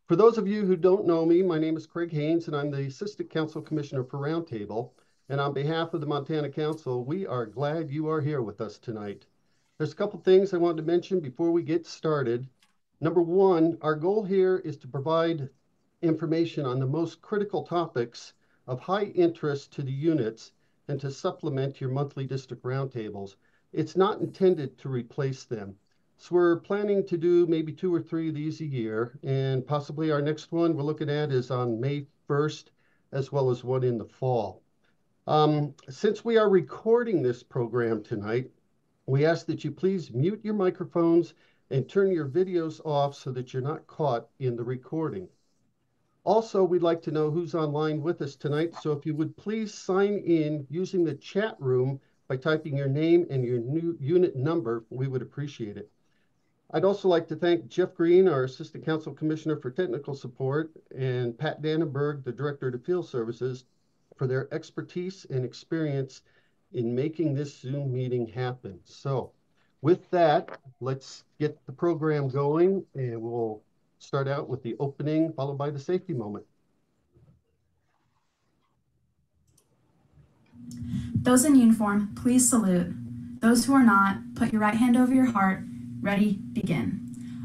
For those of you who don't know me, my name is Craig Haynes, and I'm the Assistant Council Commissioner for Roundtable. And on behalf of the Montana Council, we are glad you are here with us tonight. There's a couple things I wanted to mention before we get started. Number one, our goal here is to provide information on the most critical topics of high interest to the units and to supplement your monthly district roundtables. It's not intended to replace them. So we're planning to do maybe 2 or 3 of these a year, and possibly our next one we're looking at is on May 1st, as well as one in the fall. Since we are recording this program tonight, we ask that you please mute your microphones and turn your videos off so that you're not caught in the recording. Also, we'd like to know who's online with us tonight, so if you would please sign in using the chat room by typing your name and your new unit number, we would appreciate it. I'd also like to thank Jeff Green, our Assistant Council Commissioner for Technical Support, and Pat Dannenberg, the Director of Field Services, for their expertise and experience in making this Zoom meeting happen. So with that, let's get the program going, and we'll start out with the opening, followed by the safety moment. Those in uniform, please salute. Those who are not, put your right hand over your heart. Ready, begin.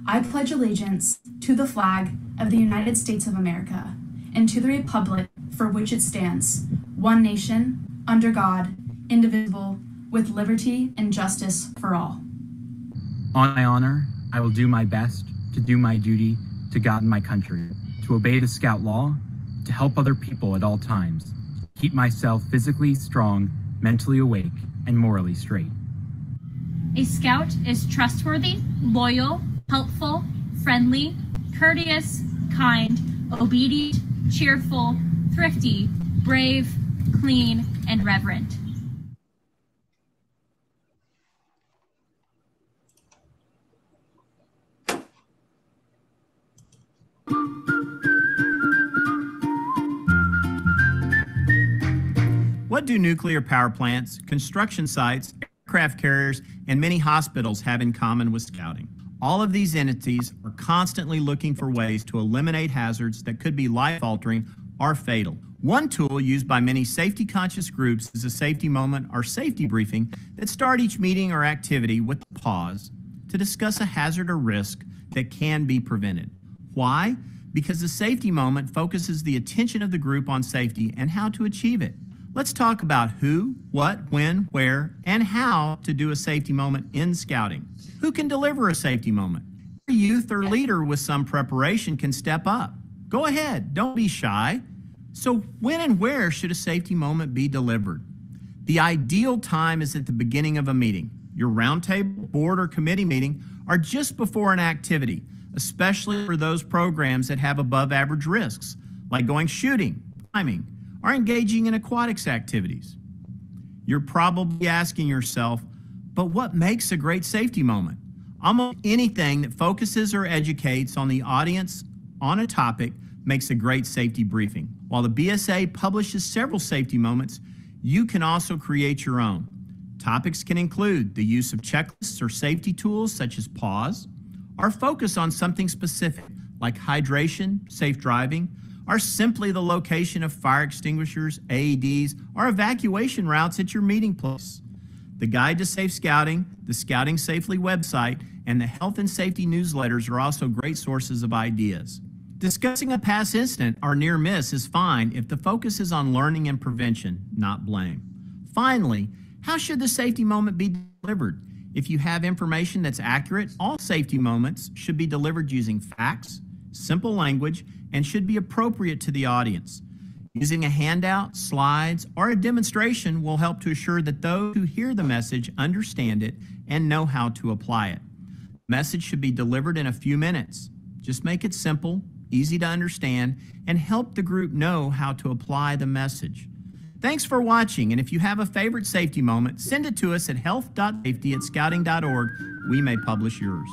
I pledge allegiance to the flag of the United States of America and to the republic for which it stands, one nation, under God, indivisible, with liberty and justice for all. On my honor, I will do my best to do my duty to God and my country, to obey the Scout law, to help other people at all times, keep myself physically strong, mentally awake, and morally straight. A Scout is trustworthy, loyal, helpful, friendly, courteous, kind, obedient, cheerful, thrifty, brave, clean, and reverent. What do nuclear power plants, construction sites, aircraft carriers, and many hospitals have in common with scouting? All of these entities are constantly looking for ways to eliminate hazards that could be life-altering or fatal. One tool used by many safety-conscious groups is a safety moment or safety briefing that start each meeting or activity with a pause to discuss a hazard or risk that can be prevented. Why? Because the safety moment focuses the attention of the group on safety and how to achieve it. Let's talk about who, what, when, where, and how to do a safety moment in scouting. Who can deliver a safety moment? A youth or leader with some preparation can step up. Go ahead, don't be shy. So when and where should a safety moment be delivered? The ideal time is at the beginning of a meeting. Your roundtable, board, or committee meeting are just before an activity, especially for those programs that have above average risks, like going shooting, climbing, or engaging in aquatics activities. You're probably asking yourself, but what makes a great safety moment? Almost anything that focuses or educates on the audience on a topic makes a great safety briefing. While the BSA publishes several safety moments, you can also create your own. Topics can include the use of checklists or safety tools such as pause, or focus on something specific like hydration, safe driving, or simply the location of fire extinguishers, AEDs, or evacuation routes at your meeting place. The Guide to Safe Scouting, the Scouting Safely website, and the health and safety newsletters are also great sources of ideas. Discussing a past incident or near miss is fine if the focus is on learning and prevention, not blame. Finally, how should the safety moment be delivered? If you have information that's accurate, all safety moments should be delivered using facts, simple language, and should be appropriate to the audience. Using a handout, slides, or a demonstration will help to assure that those who hear the message understand it and know how to apply it. The message should be delivered in a few minutes. Just make it simple, easy to understand, and help the group know how to apply the message. Thanks for watching, and if you have a favorite safety moment, send it to us at health.safety@scouting.org. We may publish yours.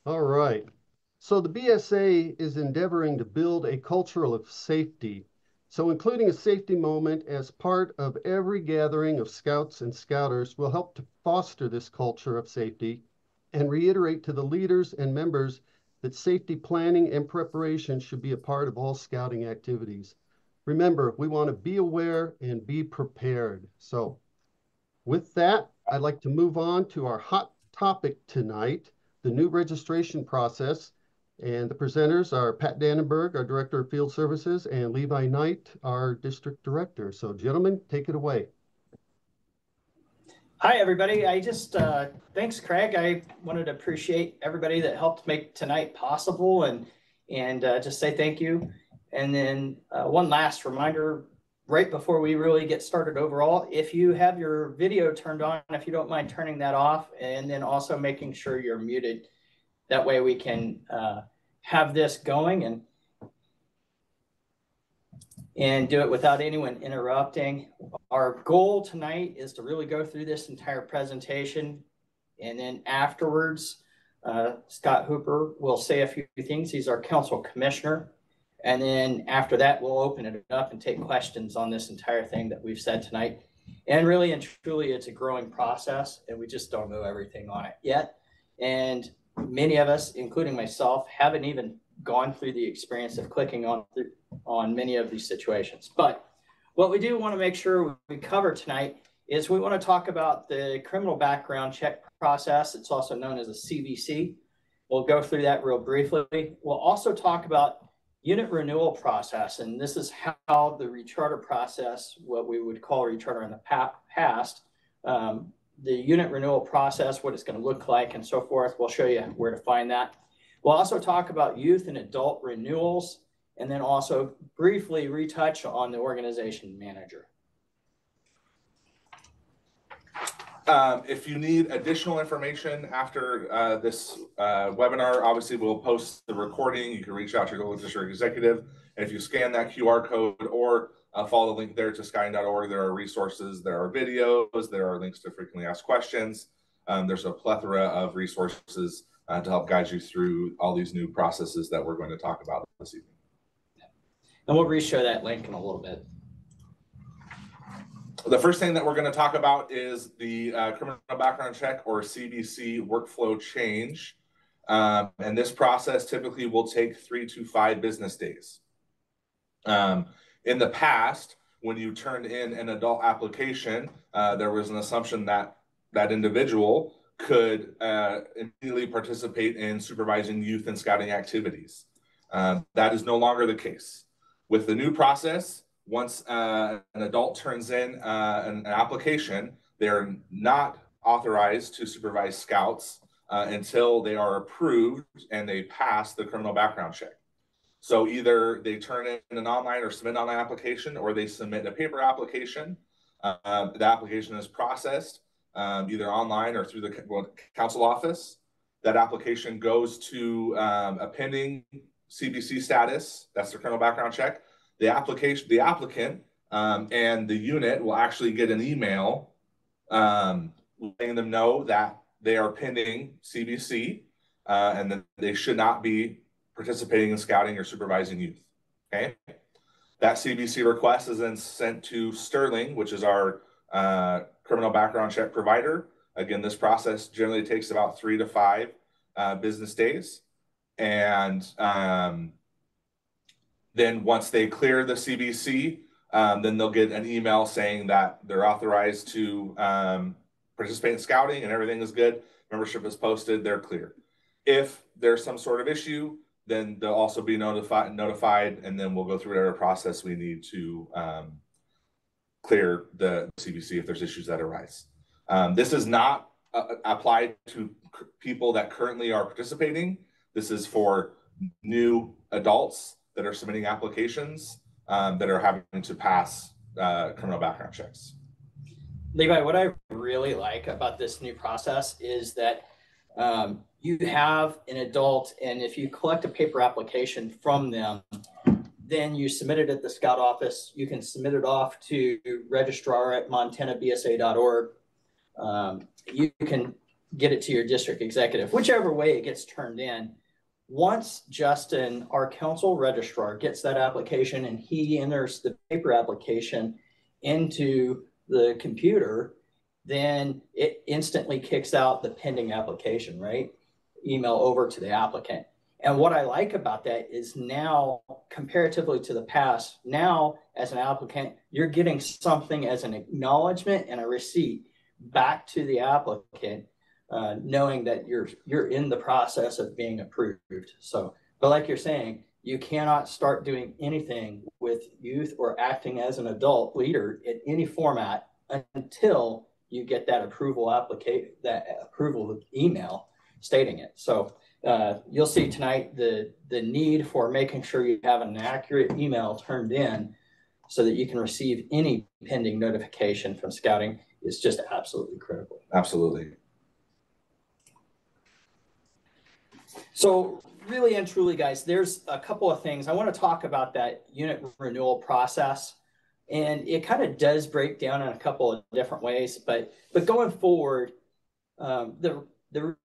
All right. So the BSA is endeavoring to build a culture of safety So including a safety moment as part of every gathering of scouts and scouters will help to foster this culture of safety and reiterate to the leaders and members that safety planning and preparation should be a part of all scouting activities. Remember, we want to be aware and be prepared. So with that, I'd like to move on to our hot topic tonight, the new registration process. And the presenters are Pat Dannenberg, our Director of Field Services, and Levi Knight, our District Director. So gentlemen, take it away. Hi, everybody. Thanks, Craig. I wanted to appreciate everybody that helped make tonight possible and just say thank you. And then one last reminder, right before we really get started overall, if you have your video turned on, if you don't mind turning that off, and then also making sure you're muted. That way we can have this going and do it without anyone interrupting. Our goal tonight is to really go through this entire presentation, and then afterwards, Scott Hooper will say a few things. He's our council commissioner. And then after that, we'll open it up and take questions on this entire thing that we've said tonight. And really and truly, it's a growing process, and we just don't know everything on it yet. And many of us, including myself, haven't even gone through the experience of clicking on many of these situations. But what we do want to make sure we cover tonight is we want to talk about the criminal background check process. It's also known as a CBC. We'll go through that real briefly. We'll also talk about unit renewal process, and this is how the recharter process, what we would call recharter in the past, the unit renewal process, what it's going to look like, and so forth. We'll show you where to find that. We'll also talk about youth and adult renewals, and then also briefly retouch on the organization manager. If you need additional information after this webinar, obviously we'll post the recording. You can reach out to your local district executive. And if you scan that QR code or follow the link there to scouting.org, there are resources, there are videos, there are links to frequently asked questions. There's a plethora of resources to help guide you through all these new processes that we're going to talk about this evening. And we'll re-show that link in a little bit. The first thing that we're going to talk about is the criminal background check, or CBC, workflow change. And this process typically will take 3 to 5 business days. In the past, when you turned in an adult application, there was an assumption that that individual could immediately participate in supervising youth and scouting activities. That is no longer the case. With the new process, once an adult turns in an application, they're not authorized to supervise scouts until they are approved and they pass the criminal background check. So either they turn in an online or submit an online application, or they submit a paper application. The application is processed either online or through the council office. That application goes to a pending CBC status. That's the criminal background check. The applicant and the unit will actually get an email letting them know that they are pending CBC and that they should not be participating in scouting or supervising youth. Okay, that CBC request is then sent to Sterling, which is our criminal background check provider. Again, this process generally takes about 3 to 5 business days, and then once they clear the CBC, then they'll get an email saying that they're authorized to participate in scouting and everything is good. Membership is posted, they're clear. If there's some sort of issue, then they'll also be notified, and then we'll go through whatever process we need to clear the CBC if there's issues that arise. This is not applied to people that currently are participating. This is for new adults that are submitting applications that are having to pass criminal background checks. Levi, what I really like about this new process is that you have an adult, and if you collect a paper application from them, then you submit it at the scout office. You can submit it off to registrar@montanabsa.org. You can get it to your district executive. Whichever way it gets turned in, Once Justin, our council registrar, gets that application and he enters the paper application into the computer, then it instantly kicks out the pending application, right? Email over to the applicant. And what I like about that is now, comparatively to the past, now as an applicant, you're getting something as an acknowledgement and a receipt back to the applicant, knowing that you're in the process of being approved. So, but like you're saying, you cannot start doing anything with youth or acting as an adult leader in any format until you get that approval email stating it. So you'll see tonight the need for making sure you have an accurate email turned in so that you can receive any pending notification from scouting is just absolutely critical. Absolutely. So really and truly, guys, there's a couple of things. I want to talk about that unit renewal process. And it kind of does break down in a couple of different ways. But going forward, the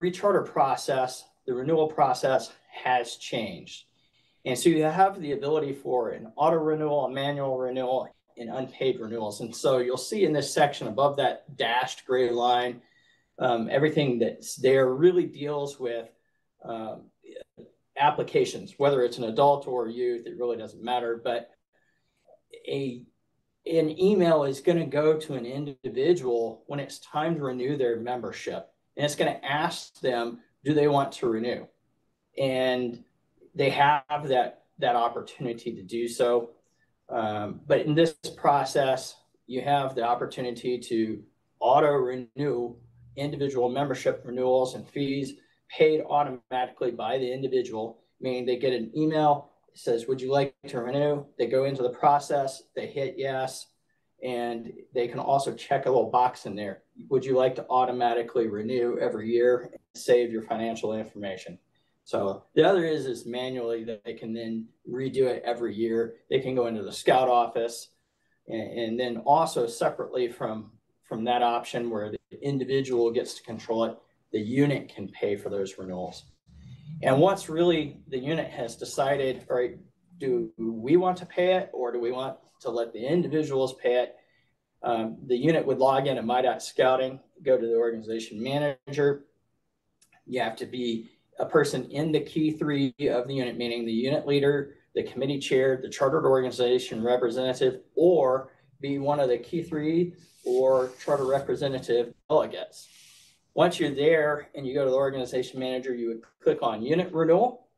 recharter process, the renewal process has changed. And so you have the ability for an auto renewal, a manual renewal, and unpaid renewals. And so you'll see in this section above that dashed gray line, everything that's there really deals with applications, whether it's an adult or youth, it really doesn't matter. But an email is going to go to an individual when it's time to renew their membership. And it's going to ask them, do they want to renew? And they have that opportunity to do so. But in this process, you have the opportunity to auto renew individual membership renewals and fees paid automatically by the individual, meaning they get an email, it says, would you like to renew? They go into the process, they hit yes, and they can also check a little box in there. Would you like to automatically renew every year and save your financial information? So the other is manually that they can then redo it every year. They can go into the scout office and then also separately from that option where the individual gets to control it, the unit can pay for those renewals. And once really the unit has decided, all right, do we want to pay it or do we want to let the individuals pay it? The unit would log in at my.scouting, go to the organization manager. You have to be a person in the key three of the unit, meaning the unit leader, the committee chair, the chartered organization representative, or be one of the key three or charter representative delegates. Once you're there and you go to the organization manager, you would click on unit renewal,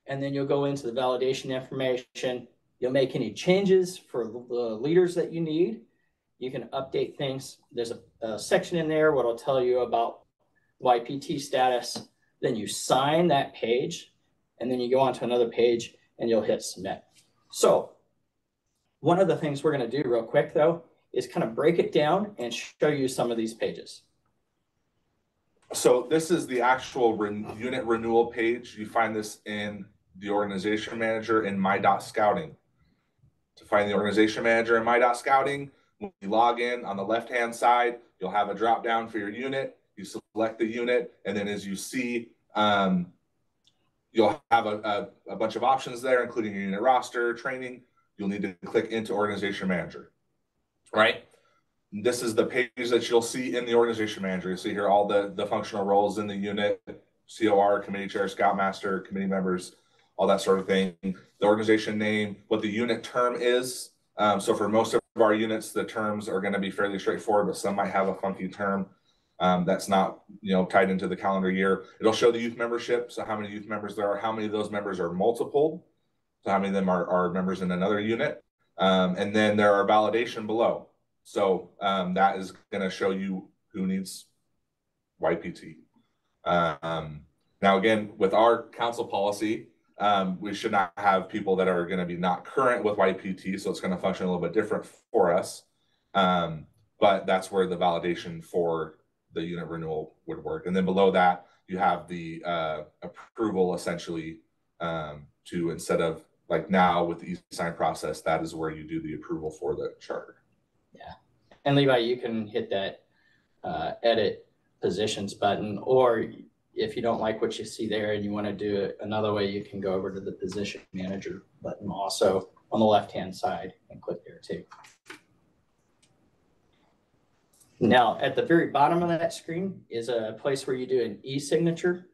and then you'll go into the validation information. You'll make any changes for the leaders that you need. You can update things. There's a section in there where it'll tell you about YPT status. Then you sign that page, and then you go on to another page and you'll hit submit. So one of the things we're going to do real quick, though, is kind of break it down and show you some of these pages. So this is the actual unit renewal page. You find this in the organization manager in my.scouting. To find the organization manager in my.scouting, when you log in on the left-hand side, you'll have a drop down for your unit. You select the unit, and then as you see, you'll have a bunch of options there, including your unit roster, training. You'll need to click into organization manager, right? This is the page that you'll see in the organization manager. You see here all the functional roles in the unit, COR, committee chair, scoutmaster, committee members, all that sort of thing. The organization name, what the unit term is. So for most of our units, the terms are going to be fairly straightforward, but some might have a funky term that's not tied into the calendar year. It'll show the youth membership, so how many youth members there are, how many of those members are multiple, so how many of them are members in another unit. And then there are validation below. So that is going to show you who needs YPT. Now, again, with our council policy, we should not have people that are going to be not current with YPT, so it's going to function a little bit different for us. But that's where the validation for the unit renewal would work. And then below that, you have the approval essentially to, instead of like now with the e-sign process, that is where you do the approval for the charter. Yeah. And Levi, you can hit that edit positions button, or if you don't like what you see there and you want to do it another way, you can go over to the position manager button also on the left-hand side and click there too. Now, at the very bottom of that screen is a place where you do an e-signature,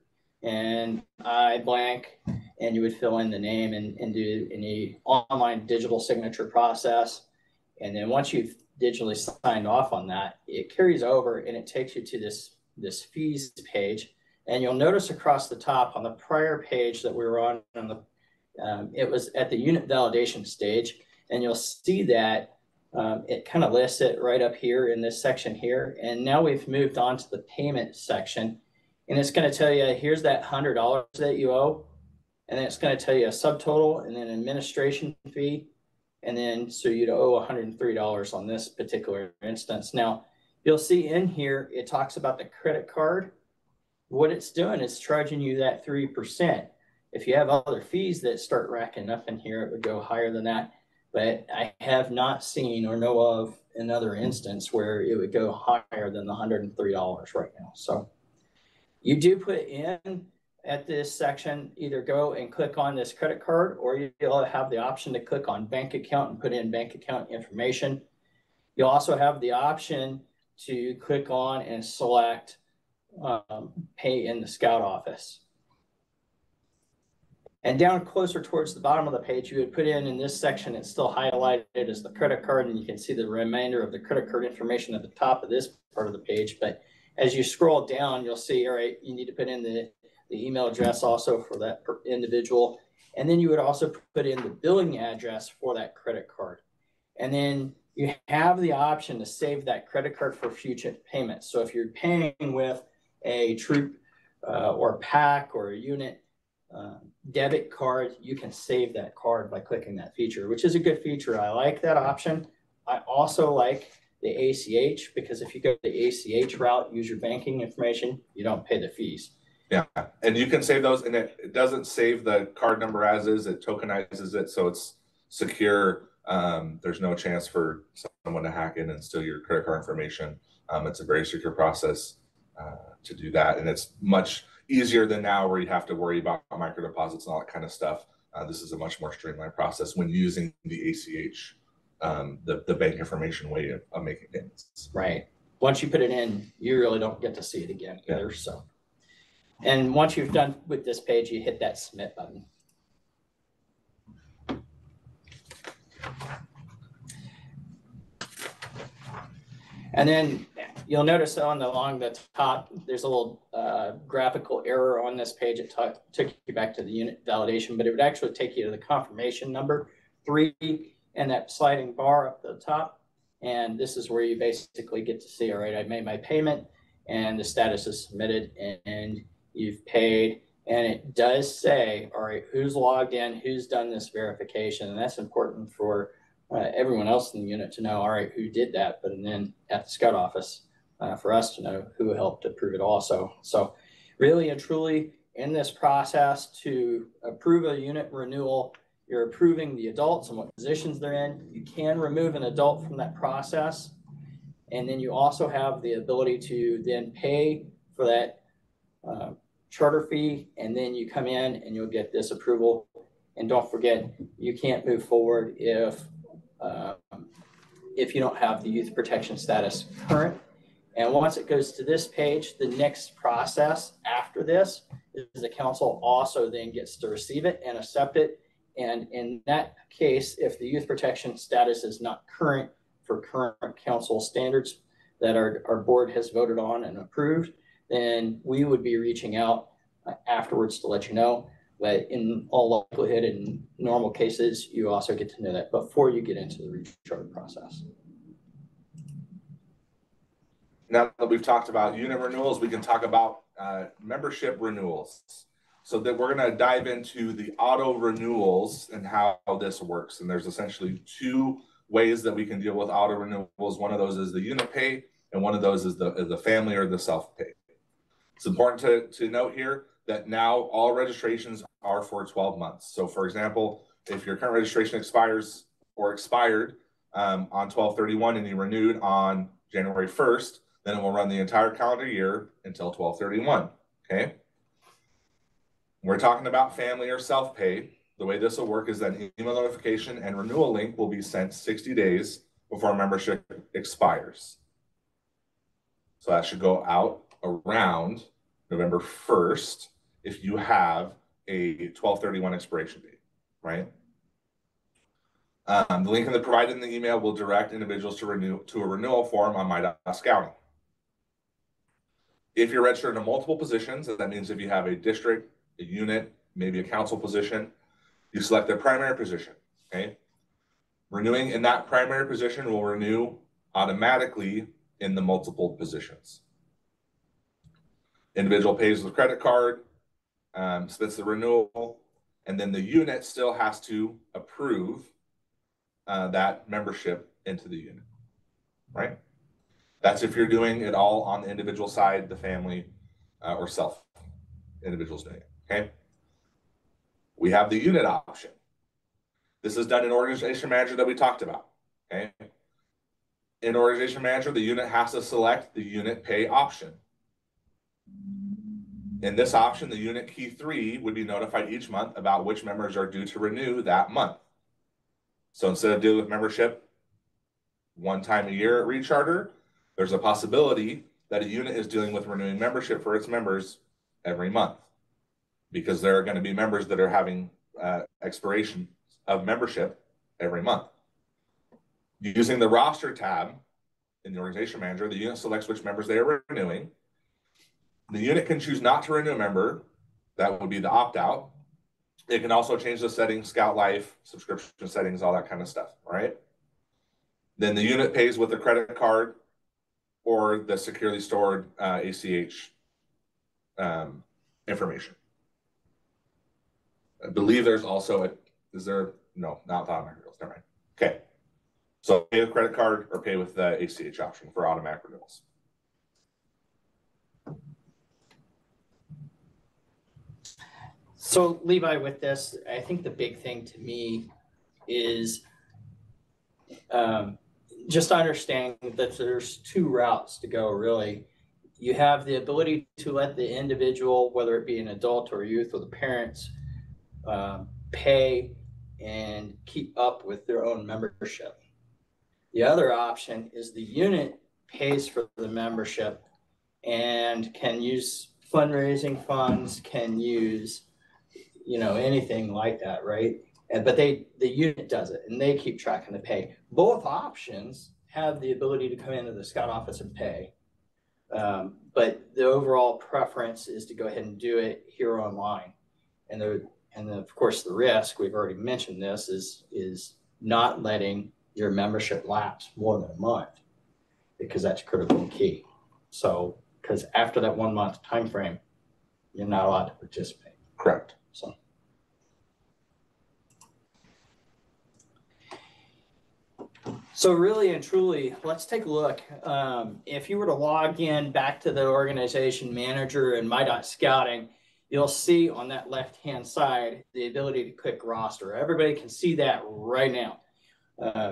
and I blank, and you would fill in the name and do any online digital signature process. And then once you've digitally signed off on that, it carries over and it takes you to this fees page. And you'll notice across the top on the prior page that we were on the, it was at the unit validation stage, and you'll see that it kind of lists it right up here in this section here. And now we've moved on to the payment section, and it's going to tell you, here's that $100 that you owe. And then it's going to tell you a subtotal and then administration fee. And then, so you'd owe $103 on this particular instance. Now you'll see in here, it talks about the credit card. What it's doing is charging you that 3%. If you have other fees that start racking up in here, it would go higher than that. But I have not seen or know of another instance where it would go higher than the $103 right now. So you do put in at this section, either go and click on this credit card, or you'll have the option to click on bank account and put in bank account information. You'll also have the option to click on and select pay in the Scout office. And down closer towards the bottom of the page, you would put in this section, it's still highlighted as the credit card, and you can see the remainder of the credit card information at the top of this part of the page. But as you scroll down, you'll see, all right, you need to put in the email address also for that individual. And then you would also put in the billing address for that credit card. And then you have the option to save that credit card for future payments. So if you're paying with a troop or pack or a unit debit card, you can save that card by clicking that feature, which is a good feature. I like that option. I also like the ACH, because if you go the ACH route, use your banking information, you don't pay the fees. Yeah, and you can save those, and it doesn't save the card number as is, it tokenizes it, so it's secure. There's no chance for someone to hack in and steal your credit card information. It's a very secure process to do that, and it's much easier than now where you have to worry about micro deposits and all that kind of stuff. This is a much more streamlined process when using the ACH, the bank information way of making payments. Right. Once you put it in, you really don't get to see it again either. Yeah. So, and once you've done with this page, you hit that submit button. And then you'll notice along the top, there's a little graphical error on this page. It took you back to the unit validation, but it would actually take you to the confirmation number 3 and that sliding bar up the top. And this is where you basically get to see, all right, I made my payment and the status is submitted and you've paid. And it does say, all right, who's logged in, who's done this verification. And that's important for everyone else in the unit to know, all right, who did that, but then at the Scout office for us to know who helped approve it also. So really and truly in this process to approve a unit renewal, you're approving the adults and what positions they're in. You can remove an adult from that process. And then you also have the ability to then pay for that charter fee. And then you come in and you'll get this approval. And don't forget, you can't move forward if you don't have the youth protection status current. And once it goes to this page, the next process after this is the council also then gets to receive it and accept it. And in that case, if the youth protection status is not current for current council standards that our board has voted on and approved, then we would be reaching out afterwards to let you know. But in all likelihood, in normal cases, you also get to know that before you get into the recharter process. Now that we've talked about unit renewals, we can talk about membership renewals. So that we're going to dive into the auto renewals and how this works. And there's essentially 2 ways that we can deal with auto renewals. One of those is the unit pay, and one of those is the family or the self-pay. It's important to note here that now all registrations are for 12 months. So for example, if your current registration expires or expired on 12/31 and you renewed on January 1st, then it will run the entire calendar year until 12/31, okay? We're talking about family or self-pay. The way this will work is that an email notification and renewal link will be sent 60 days before membership expires. So that should go out around November 1st if you have a 12/31 expiration date, right? The link provided in the email will direct individuals to a renewal form on my.scouting. If you're registered in multiple positions, that means if you have a district, a unit, maybe a council position, you select the primary position, okay? Renewing in that primary position will renew automatically in the multiple positions. Individual pays with credit card, submits the renewal, and then the unit still has to approve that membership into the unit, right? That's if you're doing it all on the individual side, the family or self individuals doing it, okay? We have the unit option. This is done in Organization Manager that we talked about, okay? In Organization Manager, the unit has to select the unit pay option. In this option, the unit key 3 would be notified each month about which members are due to renew that month. So instead of dealing with membership one time a year at Recharter, there's a possibility that a unit is dealing with renewing membership for its members every month, because there are going to be members that are having expiration of membership every month. Using the roster tab in the Organization Manager, the unit selects which members they are renewing. The unit can choose not to renew a member. That would be the opt-out. It can also change the settings, Scout Life, subscription settings, all that kind of stuff, all right? Then the unit pays with a credit card or the securely stored ACH information. I believe there's also no, not the automatic renewals, never mind. Okay, so pay with credit card or pay with the ACH option for automatic renewals. So Levi, with this, I think the big thing to me is just understanding that there's 2 routes to go, really. You have the ability to let the individual, whether it be an adult or youth or the parents, pay and keep up with their own membership. The other option is the unit pays for the membership and can use fundraising funds, can use anything like that, right? But the unit does it and they keep track of the pay. Both options have the ability to come into the Scout office and pay. But the overall preference is to go ahead and do it here online. And of course the risk, we've already mentioned this, is not letting your membership lapse more than a month, because that's critical and key. So, because after that 1 month time frame, you're not allowed to participate. Correct. So really and truly, let's take a look. If you were to log in back to the Organization Manager and my.scouting, you'll see on that left-hand side the ability to click roster. Everybody can see that right now.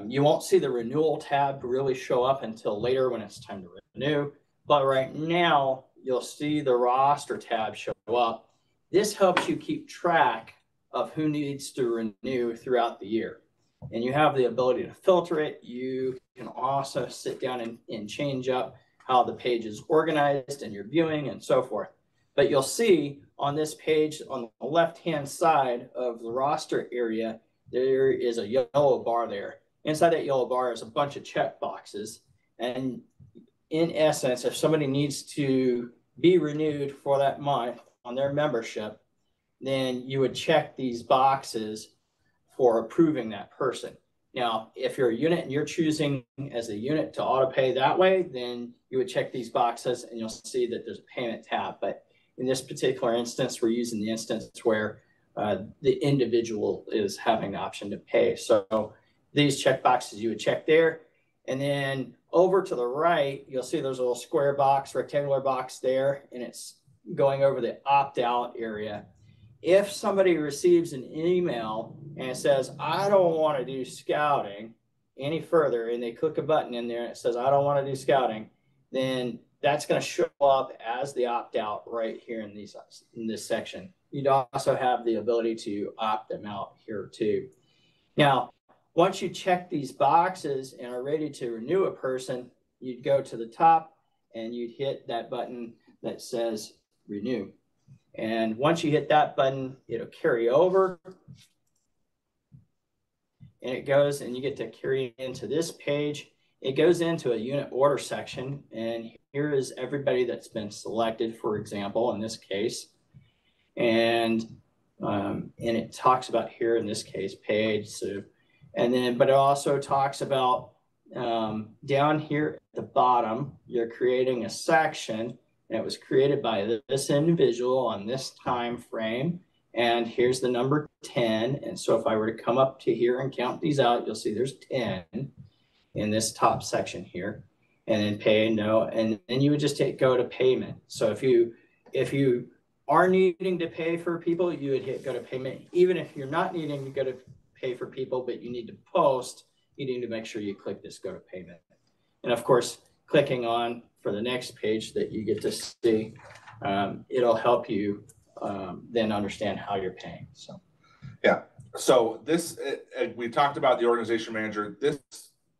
You won't see the renewal tab really show up until later when it's time to renew. But right now, you'll see the roster tab show up. This helps you keep track of who needs to renew throughout the year. And you have the ability to filter it. You can also sit down and change up how the page is organized and your viewing and so forth. But you'll see on this page on the left-hand side of the roster area, there is a yellow bar there. Inside that yellow bar is a bunch of check boxes. And in essence, if somebody needs to be renewed for that month on their membership, then you would check these boxes for approving that person. Now, if you're a unit and you're choosing as a unit to auto pay that way, then you would check these boxes and you'll see that there's a payment tab. But in this particular instance, we're using the instance where the individual is having the option to pay. So these check boxes you would check there. And then over to the right, you'll see there's a little square box, rectangular box there, and it's going over the opt-out area. If somebody receives an email and it says, I don't want to do scouting any further, and they click a button in there and it says, I don't want to do scouting, then that's going to show up as the opt-out right here in this section. you'd also have the ability to opt them out here too. Now, once you check these boxes and are ready to renew a person, you'd go to the top and you'd hit that button that says renew. And once you hit that button, it'll carry over. And it goes and you get to carry into this page. It goes into a unit order section. And here is everybody that's been selected, for example, in this case. And it talks about here, in this case, page. So, and then, but it also talks about down here at the bottom, you're creating a section, and it was created by this individual on this time frame. And here's the number 10. And so if I were to come up to here and count these out, you'll see there's 10 in this top section here. And then pay and no, and then you would just go to payment. So if you are needing to pay for people, you would hit go to payment. Even if you're not needing to go to pay for people, but you need to post, you need to make sure you click this go to payment. And of course, clicking on for the next page that you get to see, it'll help you then understand how you're paying. So, yeah. So this, we talked about the organization manager. This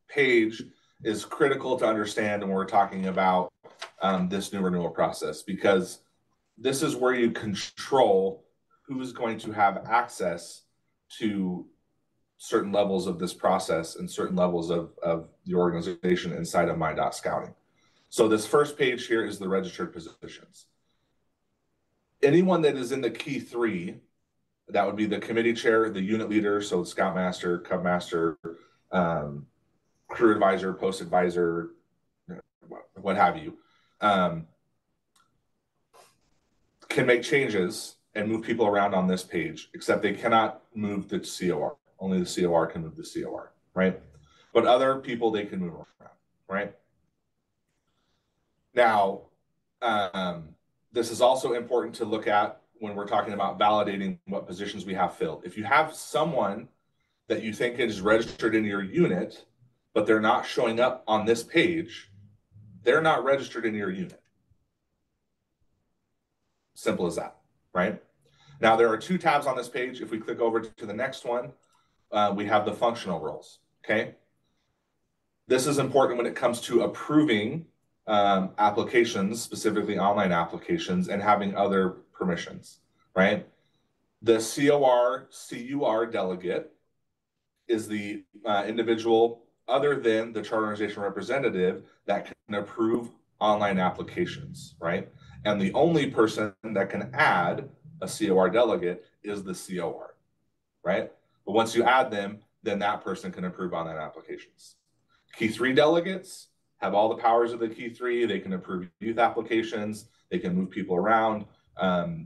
page is critical to understand when we're talking about this new renewal process, because this is where you control who's going to have access to certain levels of this process and certain levels of the organization inside of My.Scouting. So this first page here is the registered positions. Anyone that is in the key 3, that would be the committee chair, the unit leader, so the scoutmaster, cubmaster, crew advisor, post advisor, what have you, can make changes and move people around on this page, except they cannot move the COR. Only the COR can move the COR, right? But other people, they can move around, right? Now, this is also important to look at when we're talking about validating what positions we have filled. If you have someone that you think is registered in your unit, but they're not showing up on this page, they're not registered in your unit. Simple as that, right? Now, there are 2 tabs on this page. If we click over to the next one, we have the functional roles, okay? This is important when it comes to approving applications, specifically online applications, and having other permissions, right? The COR delegate is the individual other than the charter organization representative that can approve online applications, right? And the only person that can add a COR delegate is the COR, right? But once you add them, then that person can approve online applications. Key 3 delegates have all the powers of the key 3. They can approve youth applications. They can move people around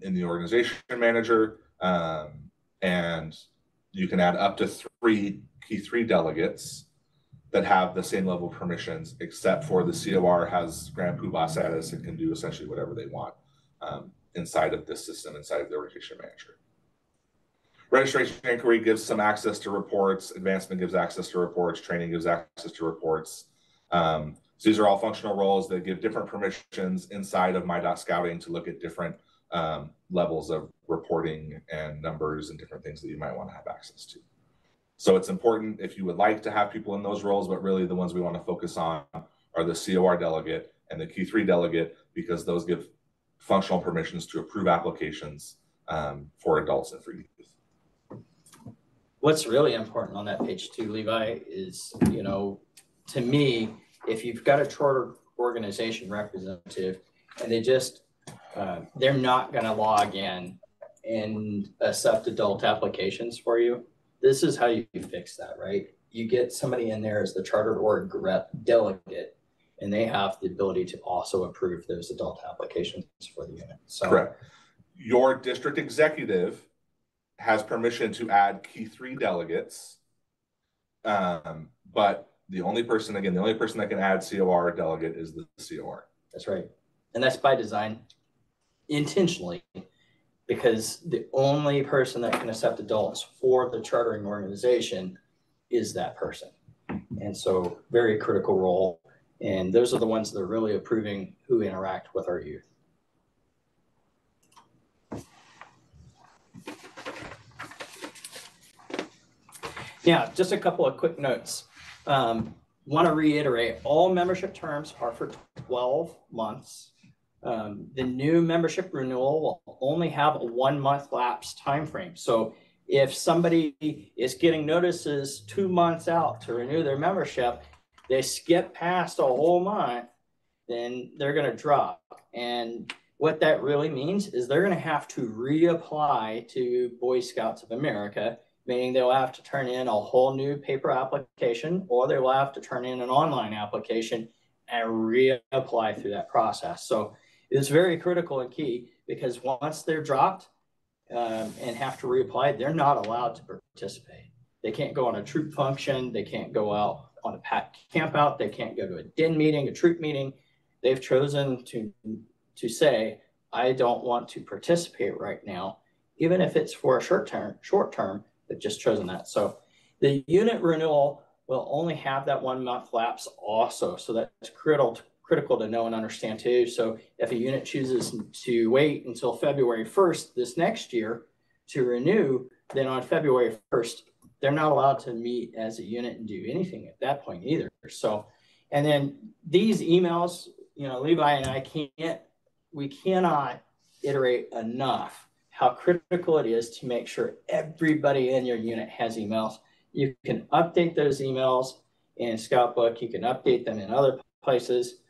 in the organization manager. And you can add up to 3 key 3 delegates that have the same level of permissions, except for the COR has Grand Poobah status and can do essentially whatever they want inside of this system, inside of the organization manager. Registration inquiry gives some access to reports. Advancement gives access to reports. Training gives access to reports. So these are all functional roles that give different permissions inside of My.Scouting to look at different levels of reporting and numbers and different things that you might want to have access to. So it's important if you would like to have people in those roles, but really the ones we want to focus on are the COR delegate and the key 3 delegate, because those give functional permissions to approve applications for adults and for youth. What's really important on that page too, Levi, is, to me, if you've got a charter organization representative and they just, they're not going to log in and accept adult applications for you, this is how you fix that, right? You get somebody in there as the chartered org rep delegate, and they have the ability to also approve those adult applications for the unit. So, correct. Your district executive has permission to add key 3 delegates, but the only person that can add COR delegate is the COR. That's right. And that's by design, intentionally, because the only person that can accept adults for the chartering organization is that person. And so very critical role. And those are the ones that are really approving who interact with our youth. Now, just a couple of quick notes. Want to reiterate, all membership terms are for 12 months. The new membership renewal will only have a 1 month lapse time frame. So if somebody is getting notices 2 months out to renew their membership, they skip past a whole month, then they're going to drop. And what that really means is they're going to have to reapply to Boy Scouts of America, meaning they'll have to turn in a whole new paper application, or they'll have to turn in an online application and reapply through that process. So it's very critical and key, because once they're dropped and have to reapply, they're not allowed to participate. They can't go on a troop function. They can't go out on a pack camp out. They can't go to a DIN meeting, a troop meeting. They've chosen to say, I don't want to participate right now, even if it's for a short term, they've just chosen that. So the unit renewal will only have that 1 month lapse also. So that's critical to know and understand too. So if a unit chooses to wait until February 1st this next year to renew, then on February 1st, they're not allowed to meet as a unit and do anything at that point either. So, and then these emails, Levi and I we cannot iterate enough how critical it is to make sure everybody in your unit has emails. You can update those emails in Scoutbook. You can update them in other places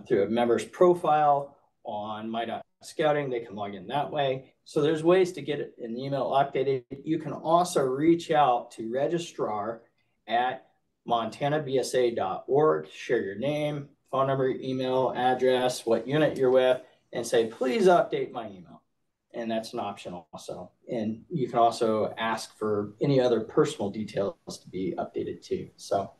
through a member's profile on my.scouting. They can log in that way. So there's ways to get an email updated. You can also reach out to registrar at montanabsa.org, share your name, phone number, email, address, what unit you're with, and say, please update my email. And that's an option also. And you can also ask for any other personal details to be updated too. So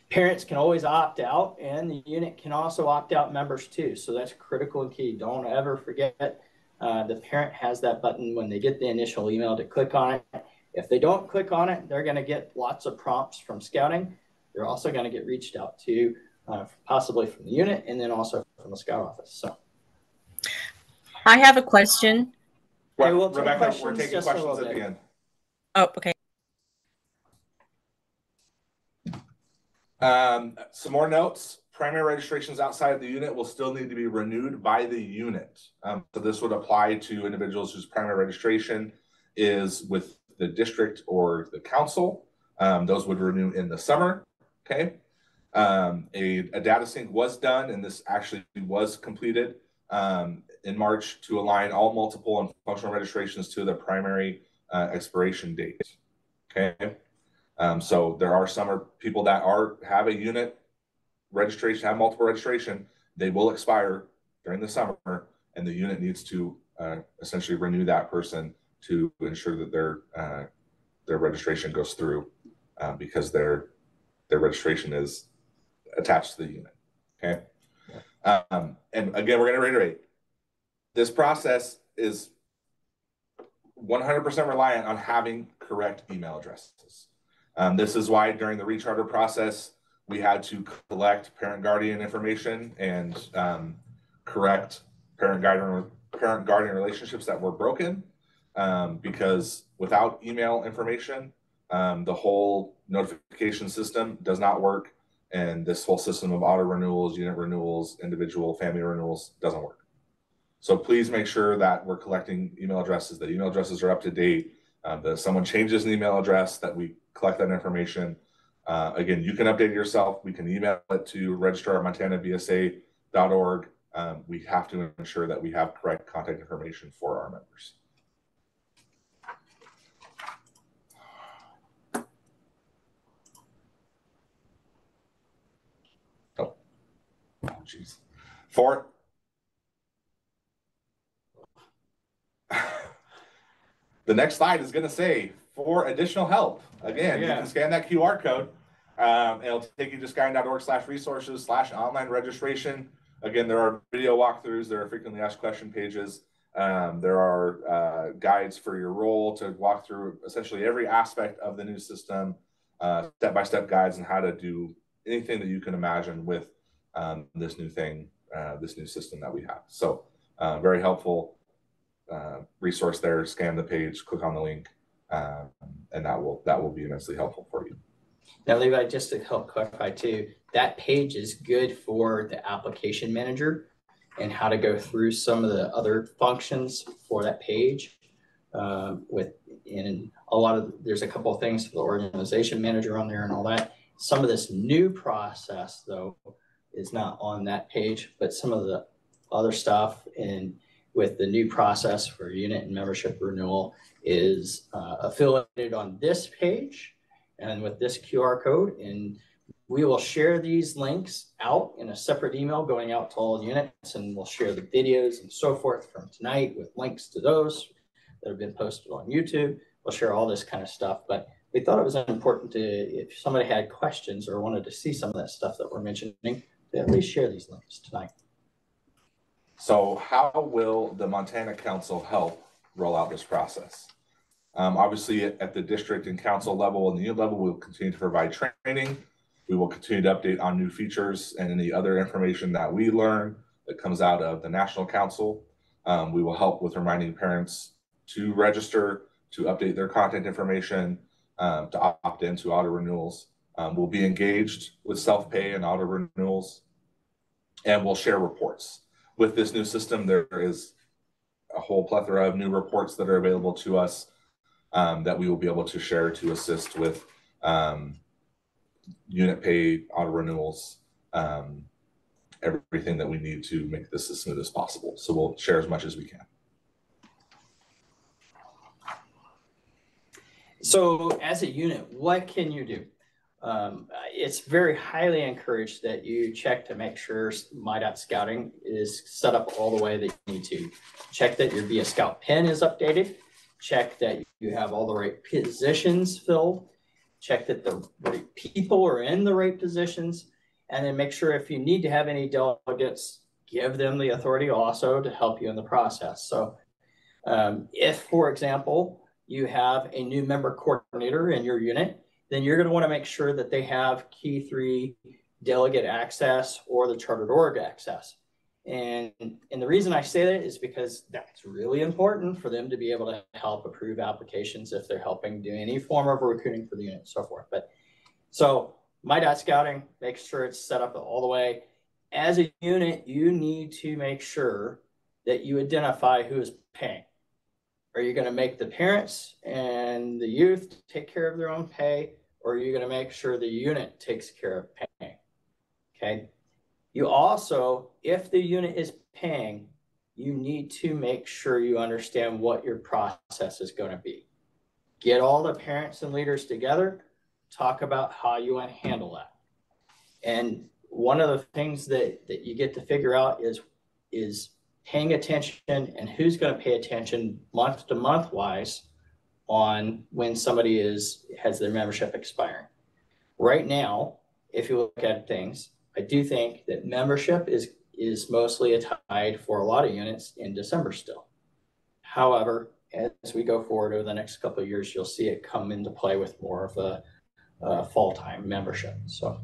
parents can always opt out, and the unit can also opt out members too. So that's critical and key. Don't ever forget the parent has that button when they get the initial email to click on it. If they don't click on it, they're going to get lots of prompts from scouting. They're also going to get reached out to possibly from the unit, and then also from the scout office. So I have a question. Well, we'll Rebecca, we're taking questions at the end. Oh, okay. Some more notes. Primary registrations outside of the unit will still need to be renewed by the unit. So this would apply to individuals whose primary registration is with the district or the council. Those would renew in the summer. Okay. A data sync was done, and this actually was completed in March to align all multiple and functional registrations to the primary expiration date. Okay. So there are some people that have a unit registration, have multiple registration. They will expire during the summer, and the unit needs to essentially renew that person to ensure that their registration goes through because their registration is attached to the unit. Okay. And again, we're going to reiterate, this process is 100% reliant on having correct email addresses. This is why during the recharter process, we had to collect parent-guardian information and correct parent-guardian relationships that were broken, because without email information, the whole notification system does not work, and this whole system of auto renewals, unit renewals, individual family renewals doesn't work. So please make sure that we're collecting email addresses, that email addresses are up to date, that if someone changes an email address, that we collect that information. Again, you can update it yourself. We can email it to registrar@montanabsa.org. We have to ensure that we have correct contact information for our members. Oh, jeez. The next slide is going to say, for additional help. Again, you can scan that QR code. It'll take you to skyline.org/resources/online registration. Again, there are video walkthroughs. There are frequently asked question pages. There are guides for your role to walk through essentially every aspect of the new system, step-by-step guides on how to do anything that you can imagine with this new thing, this new system that we have. So very helpful resource there. Scan the page, click on the link. and that will be immensely helpful for you. Now, Levi, just to help clarify too, that page is good for the application manager and how to go through some of the other functions for that page. There's a couple of things for the organization manager on there and all that. Some of this new process though is not on that page, but some of the other stuff and with the new process for unit and membership renewal is affiliated on this page and with this QR code. And we will share these links out in a separate email going out to all units, and we'll share the videos and so forth from tonight with links to those that have been posted on YouTube. We'll share all this kind of stuff, but we thought it was important to, if somebody had questions or wanted to see some of that stuff that we're mentioning, to at least share these links tonight. So how will the Montana Council help roll out this process? Obviously, at the district and council level and the unit level, we'll continue to provide training. We will continue to update on new features and any other information that we learn that comes out of the National Council. We will help with reminding parents to register, to update their contact information, to opt into auto renewals. We'll be engaged with self-pay and auto renewals, and we'll share reports. With this new system, there is a whole plethora of new reports that are available to us that we will be able to share to assist with unit pay, auto renewals, everything that we need to make this as smooth as possible. So we'll share as much as we can. So as a unit, what can you do? It's very highly encouraged that you check to make sure My.Scouting is set up all the way that you need to. Check that your Be a Scout pin is updated. Check that you have all the right positions filled. Check that the right people are in the right positions. And then make sure if you need to have any delegates, give them the authority also to help you in the process. So if, for example, you have a new member coordinator in your unit, then you're going to want to make sure that they have Key 3 delegate access or the chartered org access. And the reason I say that is because that's really important for them to be able to help approve applications if they're helping do any form of recruiting for the unit and so forth. But so My.Scouting, make sure it's set up all the way. As a unit, you need to make sure that you identify who is paying. Are you going to make the parents and the youth take care of their own pay, or are you going to make sure the unit takes care of paying? Okay. You also, if the unit is paying, you need to make sure you understand what your process is going to be. Get all the parents and leaders together, talk about how you want to handle that. And one of the things that you get to figure out is paying attention and who's going to pay attention month to month wise on when somebody has their membership expiring. Right now, if you look at things, I do think that membership is mostly tied for a lot of units in December still. However, as we go forward over the next couple of years, you'll see it come into play with more of a full-time membership. So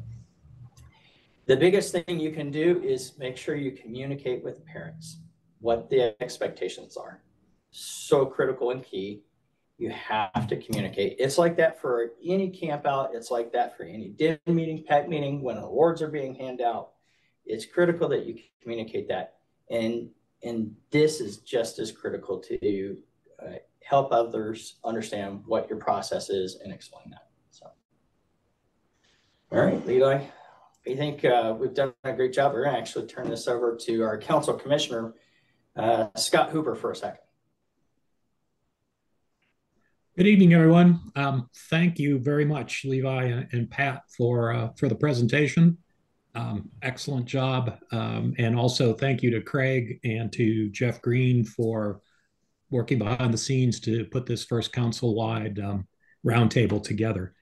the biggest thing you can do is make sure you communicate with parents what the expectations are. So critical and key. You have to communicate. It's like that for any camp out. It's like that for any DIN meeting, PAC meeting, when awards are being handed out. It's critical that you communicate that. And this is just as critical to help others understand what your process is and explain that. So, all right, Levi, I think we've done a great job. We're going to actually turn this over to our council commissioner, Scott Hooper, for a second. Good evening, everyone. Thank you very much, Levi and Pat, for the presentation. Excellent job. And also thank you to Craig and to Jeff Green for working behind the scenes to put this first council-wide roundtable together.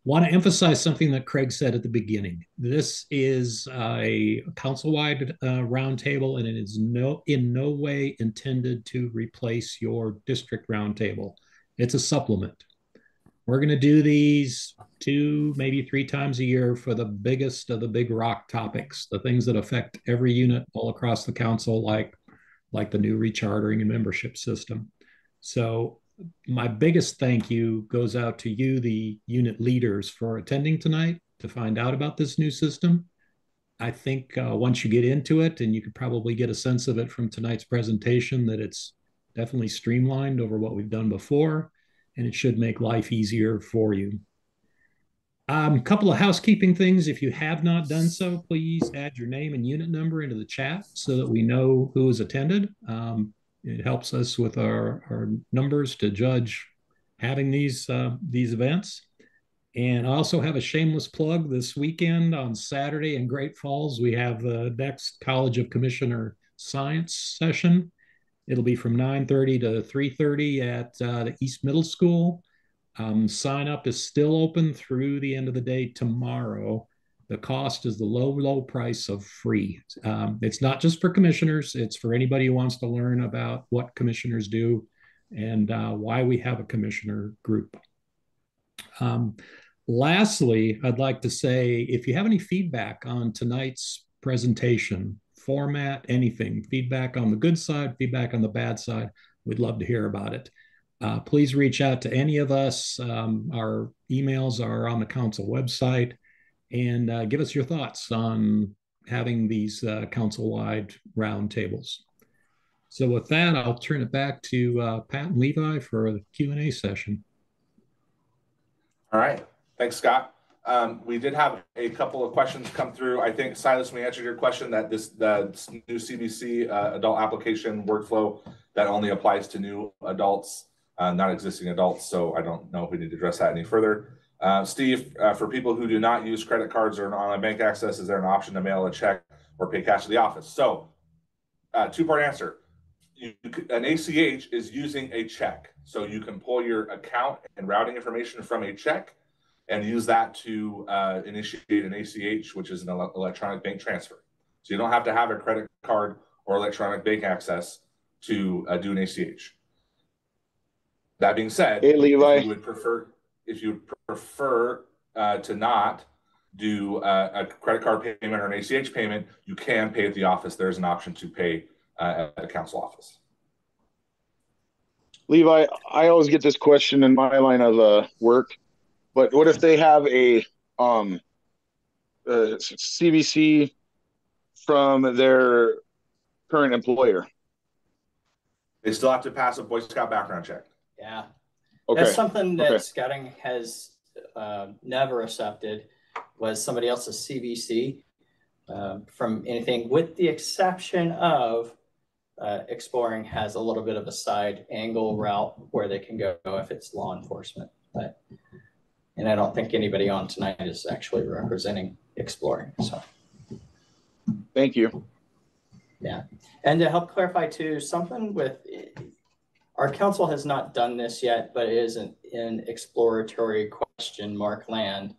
Want to emphasize something that Craig said at the beginning. This is a council-wide roundtable, and it is in no way intended to replace your district roundtable. It's a supplement. We're going to do these 2, maybe 3 times a year for the biggest of the big rock topics, the things that affect every unit all across the council, like the new rechartering and membership system. So My biggest thank you goes out to you, the unit leaders, for attending tonight to find out about this new system. I think once you get into it, and you could probably get a sense of it from tonight's presentation, that it's definitely streamlined over what we've done before, and it should make life easier for you. Couple of housekeeping things. If you have not done so, please add your name and unit number into the chat so that we know who has attended. It helps us with our numbers to judge having these events. And I also have a shameless plug. This weekend on Saturday in Great Falls, we have the next College of Commissioner Science session. It'll be from 9:30 to 3:30 at the East Middle School. Sign up is still open through the end of the day tomorrow. The cost is the low price of free. It's not just for commissioners, it's for anybody who wants to learn about what commissioners do and why we have a commissioner group. Lastly, I'd like to say, if you have any feedback on tonight's presentation, format, anything, feedback on the good side, feedback on the bad side, we'd love to hear about it. Please reach out to any of us. Our emails are on the council website, and give us your thoughts on having these council-wide roundtables. So with that, I'll turn it back to Pat and Levi for the Q&A session. All right. Thanks, Scott. We did have a couple of questions come through. I think, Silas, we answered your question that the new CBC adult application workflow, that only applies to new adults, not existing adults. So I don't know if we need to address that any further. Steve, for people who do not use credit cards or online bank access, is there an option to mail a check or pay cash to the office? So two-part answer. An ACH is using a check. So you can pull your account and routing information from a check and use that to initiate an ACH, which is an electronic bank transfer. So you don't have to have a credit card or electronic bank access to do an ACH. That being said, hey, Levi, if you prefer to not do a credit card payment or an ACH payment, you can pay at the office. There's an option to pay at the council office. Levi, I always get this question in my line of work, but what if they have a CBC from their current employer? They still have to pass a Boy Scout background check. Yeah. Okay. That's something that Scouting has never accepted, was somebody else's CBC from anything, with the exception of Exploring has a little bit of a side angle route where they can go if it's law enforcement. And I don't think anybody on tonight is actually representing Exploring. So thank you. Yeah. And to help clarify too, something with our council has not done this yet, but it is in exploratory question mark land.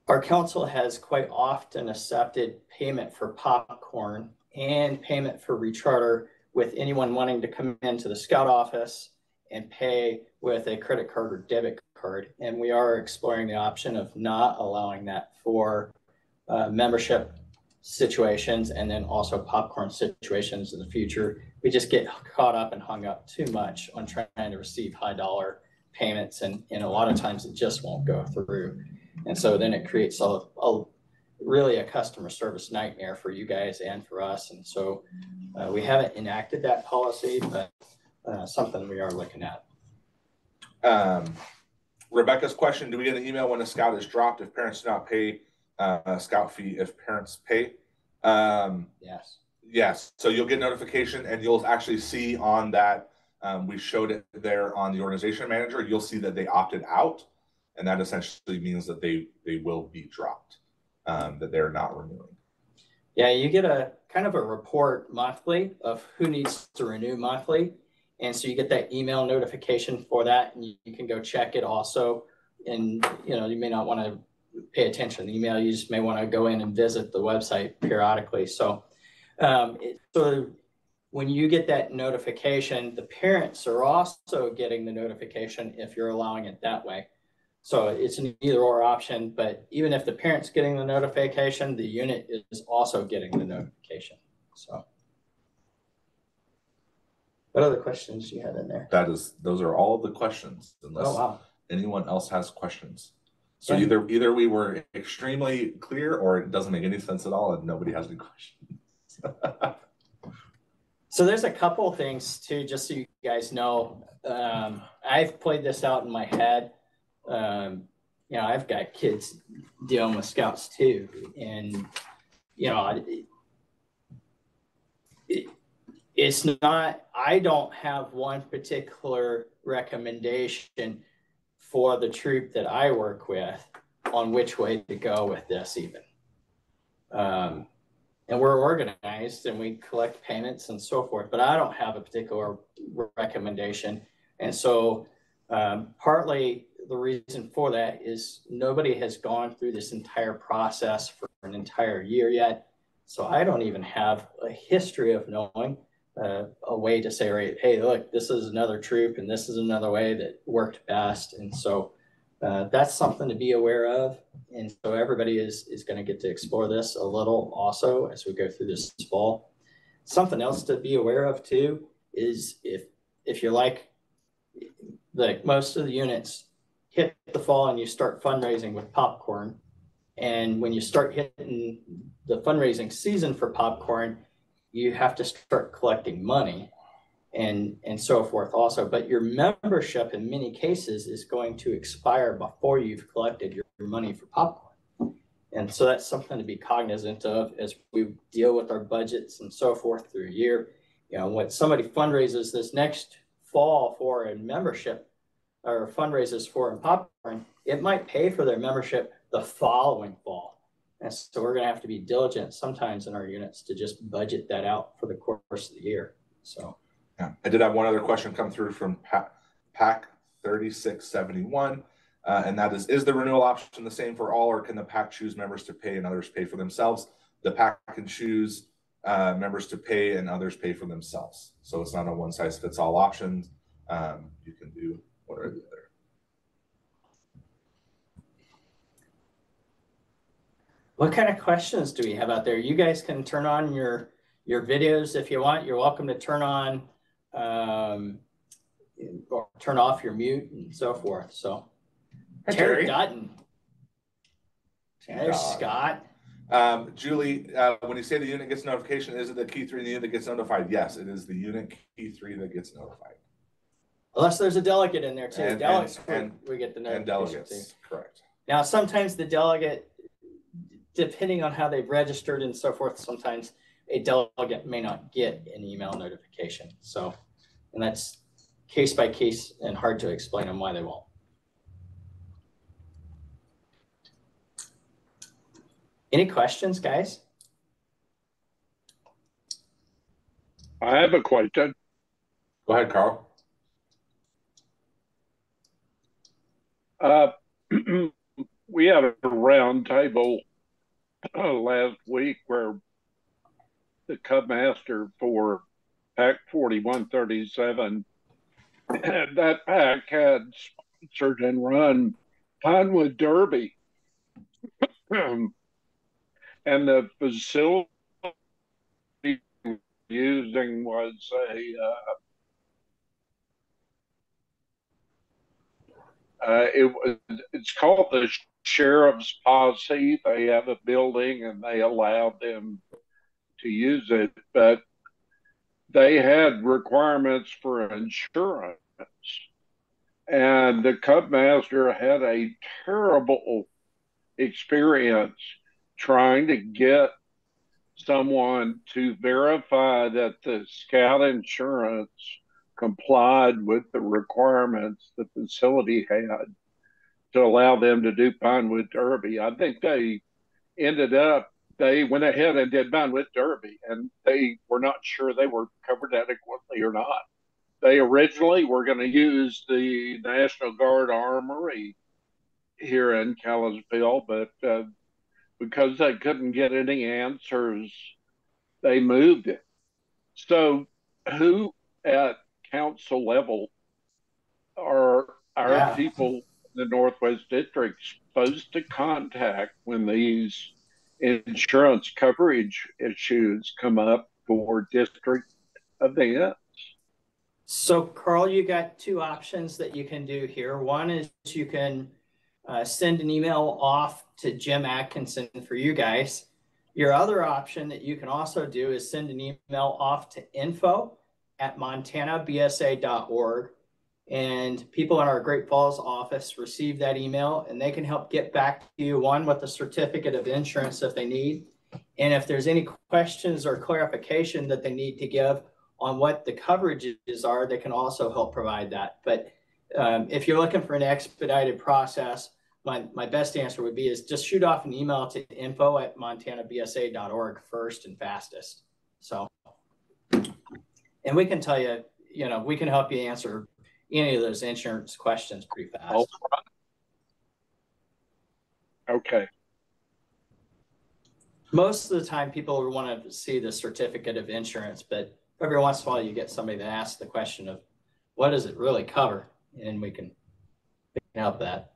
Our council has quite often accepted payment for popcorn and payment for recharter with anyone wanting to come into the Scout office and pay with a credit card or debit card. And we are exploring the option of not allowing that for membership situations and then also popcorn situations in the future. We just get caught up and hung up too much on trying to receive high dollar payments, and a lot of times it just won't go through. And so then it creates really a customer service nightmare for you guys and for us. And so we haven't enacted that policy, but something we are looking at. Rebecca's question, do we get an email when a Scout is dropped if parents do not pay a Scout fee if parents pay? Yes. Yes. So you'll get notification, and you'll actually see on that, we showed it there on the organization manager, you'll see that they opted out. And that essentially means that they will be dropped, that they're not renewing. Yeah, you get a kind of a report monthly of who needs to renew monthly. And so you get that email notification for that, and you can go check it also. And, you may not want to pay attention to the email. You just may want to go in and visit the website periodically. So, when you get that notification, the parents are also getting the notification if you're allowing it that way. So it's an either or option, but even if the parent's getting the notification, the unit is also getting the notification. So. What other questions you had in there? Those are all of the questions, unless anyone else has questions. So either we were extremely clear, or it doesn't make any sense at all and nobody has any questions. So there's a couple of things too, just so you guys know. I've played this out in my head. I've got kids dealing with scouts too, and it's not. I don't have one particular recommendation for the troop that I work with on which way to go with this, even. And we're organized and we collect payments and so forth, but I don't have a particular recommendation. And so partly the reason for that is nobody has gone through this entire process for an entire year yet. So I don't even have a history of knowing a way to say, right, hey, look, this is another troop and this is another way that worked best. And so that's something to be aware of. And so everybody is going to get to explore this a little also as we go through this fall. Something else to be aware of too is if you're like most of the units hit the fall and you start fundraising with popcorn, and when you start hitting the fundraising season for popcorn, you have to start collecting money and so forth also. But your membership in many cases is going to expire before you've collected your money for popcorn. And so that's something to be cognizant of as we deal with our budgets and so forth through a year. When somebody fundraises this next fall for a membership or fundraises for in popcorn, it might pay for their membership the following fall. And so we're going to have to be diligent sometimes in our units to just budget that out for the course of the year. So. Yeah. I did have one other question come through from PAC 3671, and that is the renewal option the same for all, or can the PAC choose members to pay and others pay for themselves? The PAC can choose members to pay and others pay for themselves. So it's not a one-size-fits-all option. You can do one or the other. What kind of questions do we have out there? You guys can turn on your videos if you want. You're welcome to turn on or turn off your mute and so forth. So Terry Dutton. There's Scott. Julie, when you say the unit gets notification, is it the key 3 in the unit that gets notified? Yes, it is the unit key 3 that gets notified. Unless there's a delegate in there too. And delegates, we get the notification. And delegates, too. Correct. Now, sometimes the delegate, depending on how they've registered and so forth, sometimes a delegate may not get an email notification. So, and that's case by case and hard to explain on why they won't. Any questions, guys? I have a question. Go ahead, Carl. We had a roundtable last week where the Cub Master for PAC 4137, that PAC had sponsored and run Pinewood Derby. And the facility using was it's called the Sheriff's Posse. They have a building and they allowed them to use it, but they had requirements for insurance. And the Cub Master had a terrible experience trying to get someone to verify that the scout insurance complied with the requirements the facility had to allow them to do Pinewood Derby. I think they went ahead and did Pinewood Derby, and they were not sure they were covered adequately or not. They originally were going to use the National Guard Armory here in Kalispell, but because they couldn't get any answers, they moved it. So who at council level are our people in the Northwest District supposed to contact when these insurance coverage issues come up for district events? So Carl, you got two options that you can do here. One is you can send an email off to Jim Atkinson for you guys. Your other option that you can also do is send an email off to info@montanabsa.org. And people in our Great Falls office receive that email and they can help get back to you, one, with a certificate of insurance if they need. And if there's any questions or clarification that they need to give on what the coverages are, they can also help provide that. But if you're looking for an expedited process, my best answer would be is just shoot off an email to info@montanabsa.org first and fastest. So, and we can tell you, we can help you answer any of those insurance questions pretty fast. Okay. Most of the time people want to see the certificate of insurance, but every once in a while you get somebody that asks the question of what does it really cover? And we can help that.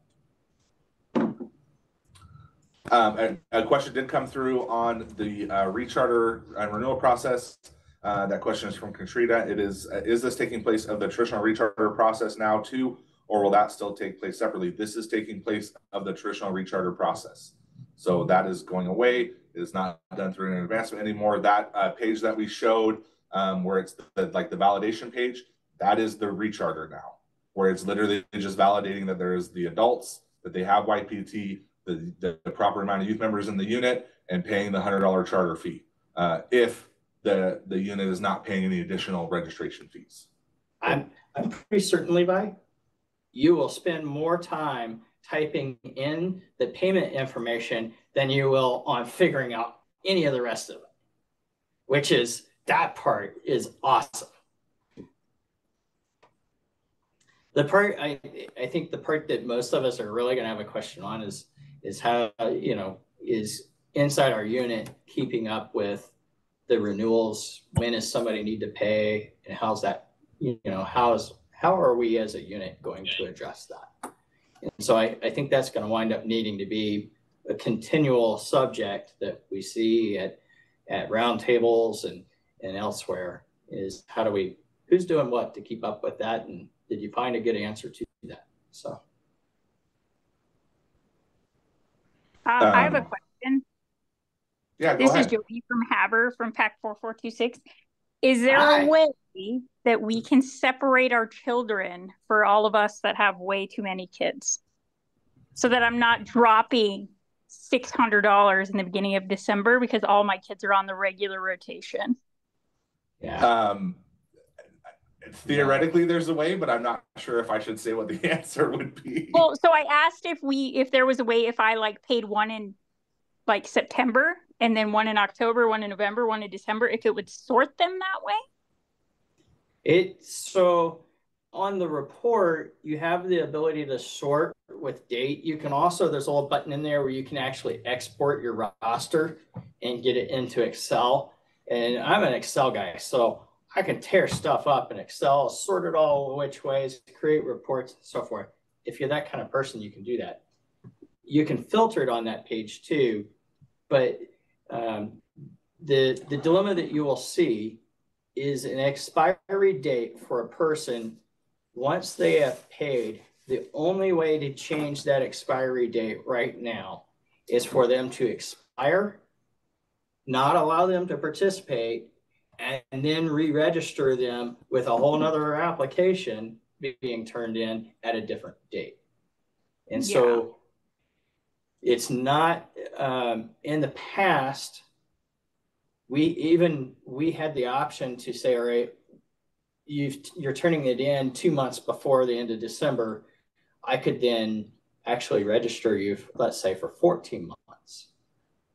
A question did come through on the recharter and renewal process. That question is from Contrita. It is this taking place of the traditional recharter process now too, or will that still take place separately? This is taking place of the traditional recharter process. So that is going away. It is not done through an advancement anymore. That page that we showed where it's the validation page, that is the recharter now, where it's literally just validating that there's the adults, that they have YPT, the proper amount of youth members in the unit, and paying the $100 charter fee if the unit is not paying any additional registration fees. I'm pretty certain, Levi, you will spend more time typing in the payment information than you will on figuring out any of the rest of it, which is, that part is awesome. The part, I think the part that most of us are really going to have a question on is how, is inside our unit keeping up with the renewals? When does somebody need to pay? And how's that, how are we as a unit going to address that? And so I think that's going to wind up needing to be a continual subject that we see at roundtables and elsewhere, is how do we, who's doing what to keep up with that? And did you find a good answer to that? So. I have a question. Yeah, this ahead. is Jody from Haber from PAC 4426. Is there a way that we can separate our children for all of us that have way too many kids, so that I'm not dropping $600 in the beginning of December because all my kids are on the regular rotation? Yeah. Theoretically, there's a way, but I'm not sure if I should say what the answer would be. Well, so I asked if there was a way, if I paid one in September and then one in October, one in November, one in December, if it would sort them that way. So on the report, you have the ability to sort with date. You can also, there's a little button in there where you can actually export your roster and get it into Excel. And I'm an Excel guy, so I can tear stuff up in Excel, sort it all which ways, create reports and so forth. If you're that kind of person, you can do that. You can filter it on that page too, but the dilemma that you will see is an expiry date for a person. Once they have paid, the only way to change that expiry date right now is for them to expire, not allow them to participate, and then re-register them with a whole nother application being turned in at a different date. And so it's not, in the past, we had the option to say, all right, you're turning it in 2 months before the end of December. I could then actually register you, let's say, for 14 months.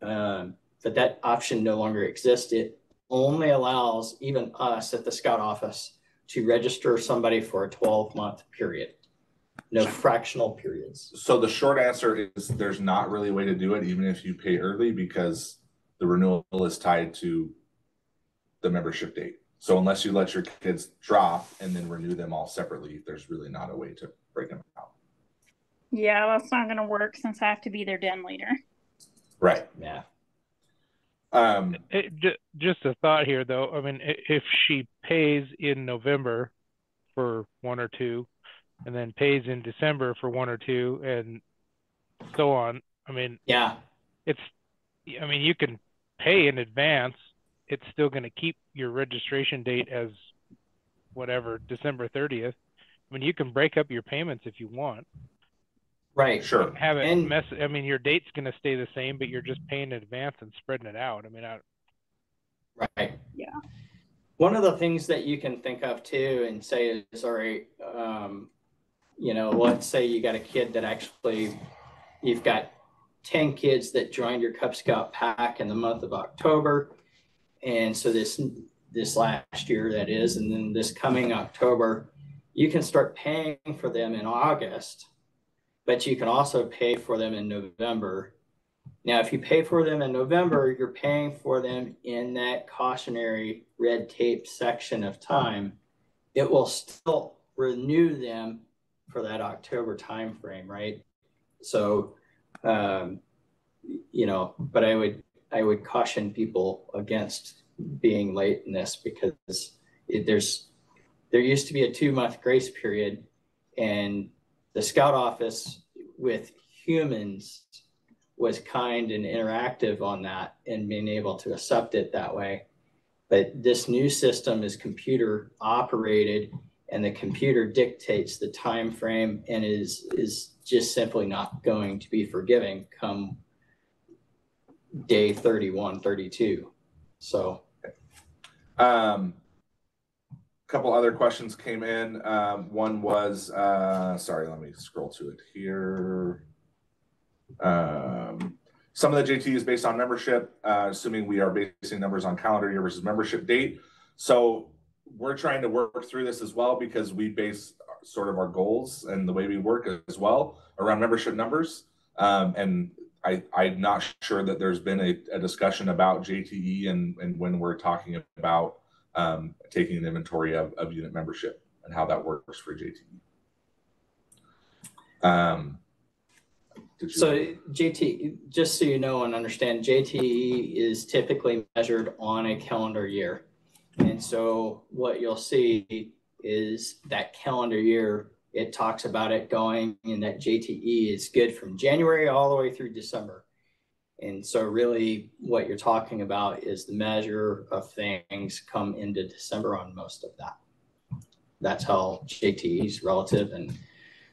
But that option no longer exists. It only allows even us at the Scout office to register somebody for a 12-month period. No fractional periods. So the short answer is there's not really a way to do it, even if you pay early, because the renewal is tied to the membership date. So unless you let your kids drop and then renew them all separately, there's really not a way to break them out. Yeah, that's not going to work since I have to be their den leader. Right. Yeah. Just a thought here, though. I mean, if she pays in November for 1 or 2, and then pays in December for 1 or 2, and so on. I mean, yeah, you can pay in advance. It's still going to keep your registration date as whatever, December 30th. I mean, you can break up your payments if you want. Right. Sure. Have it your date's going to stay the same, but you're just paying in advance and spreading it out. I mean, right. Yeah. One of the things that you can think of too and say is, all right, let's say you got a kid that actually, you've got 10 kids that joined your Cub Scout pack in the month of October. And so this last year, that is, and then this coming October, you can start paying for them in August, but you can also pay for them in November. Now, if you pay for them in November, you're paying for them in that cautionary red tape section of time. It will still renew them for that October timeframe, right? So, but I would caution people against being late in this, because there used to be a 2-month grace period, and the Scout office with humans was kind and interactive on that and being able to accept it that way. But this new system is computer operated, and the computer dictates the time frame and is just simply not going to be forgiving come day 31, 32. So a couple other questions came in. One was, sorry, let me scroll to it here. Some of the JT is based on membership, assuming we are basing numbers on calendar year versus membership date. So we're trying to work through this as well, because we base sort of our goals and the way we work as well around membership numbers. And I'm not sure that there's been a discussion about JTE and when we're talking about taking an inventory of unit membership and how that works for JTE. So JT, just so you know and understand, JTE is typically measured on a calendar year. And so what you'll see is that calendar year, it talks about it going, and that JTE is good from January all the way through December. And so really what you're talking about is the measure of things come into December on most of that. That's how JTE is relative. And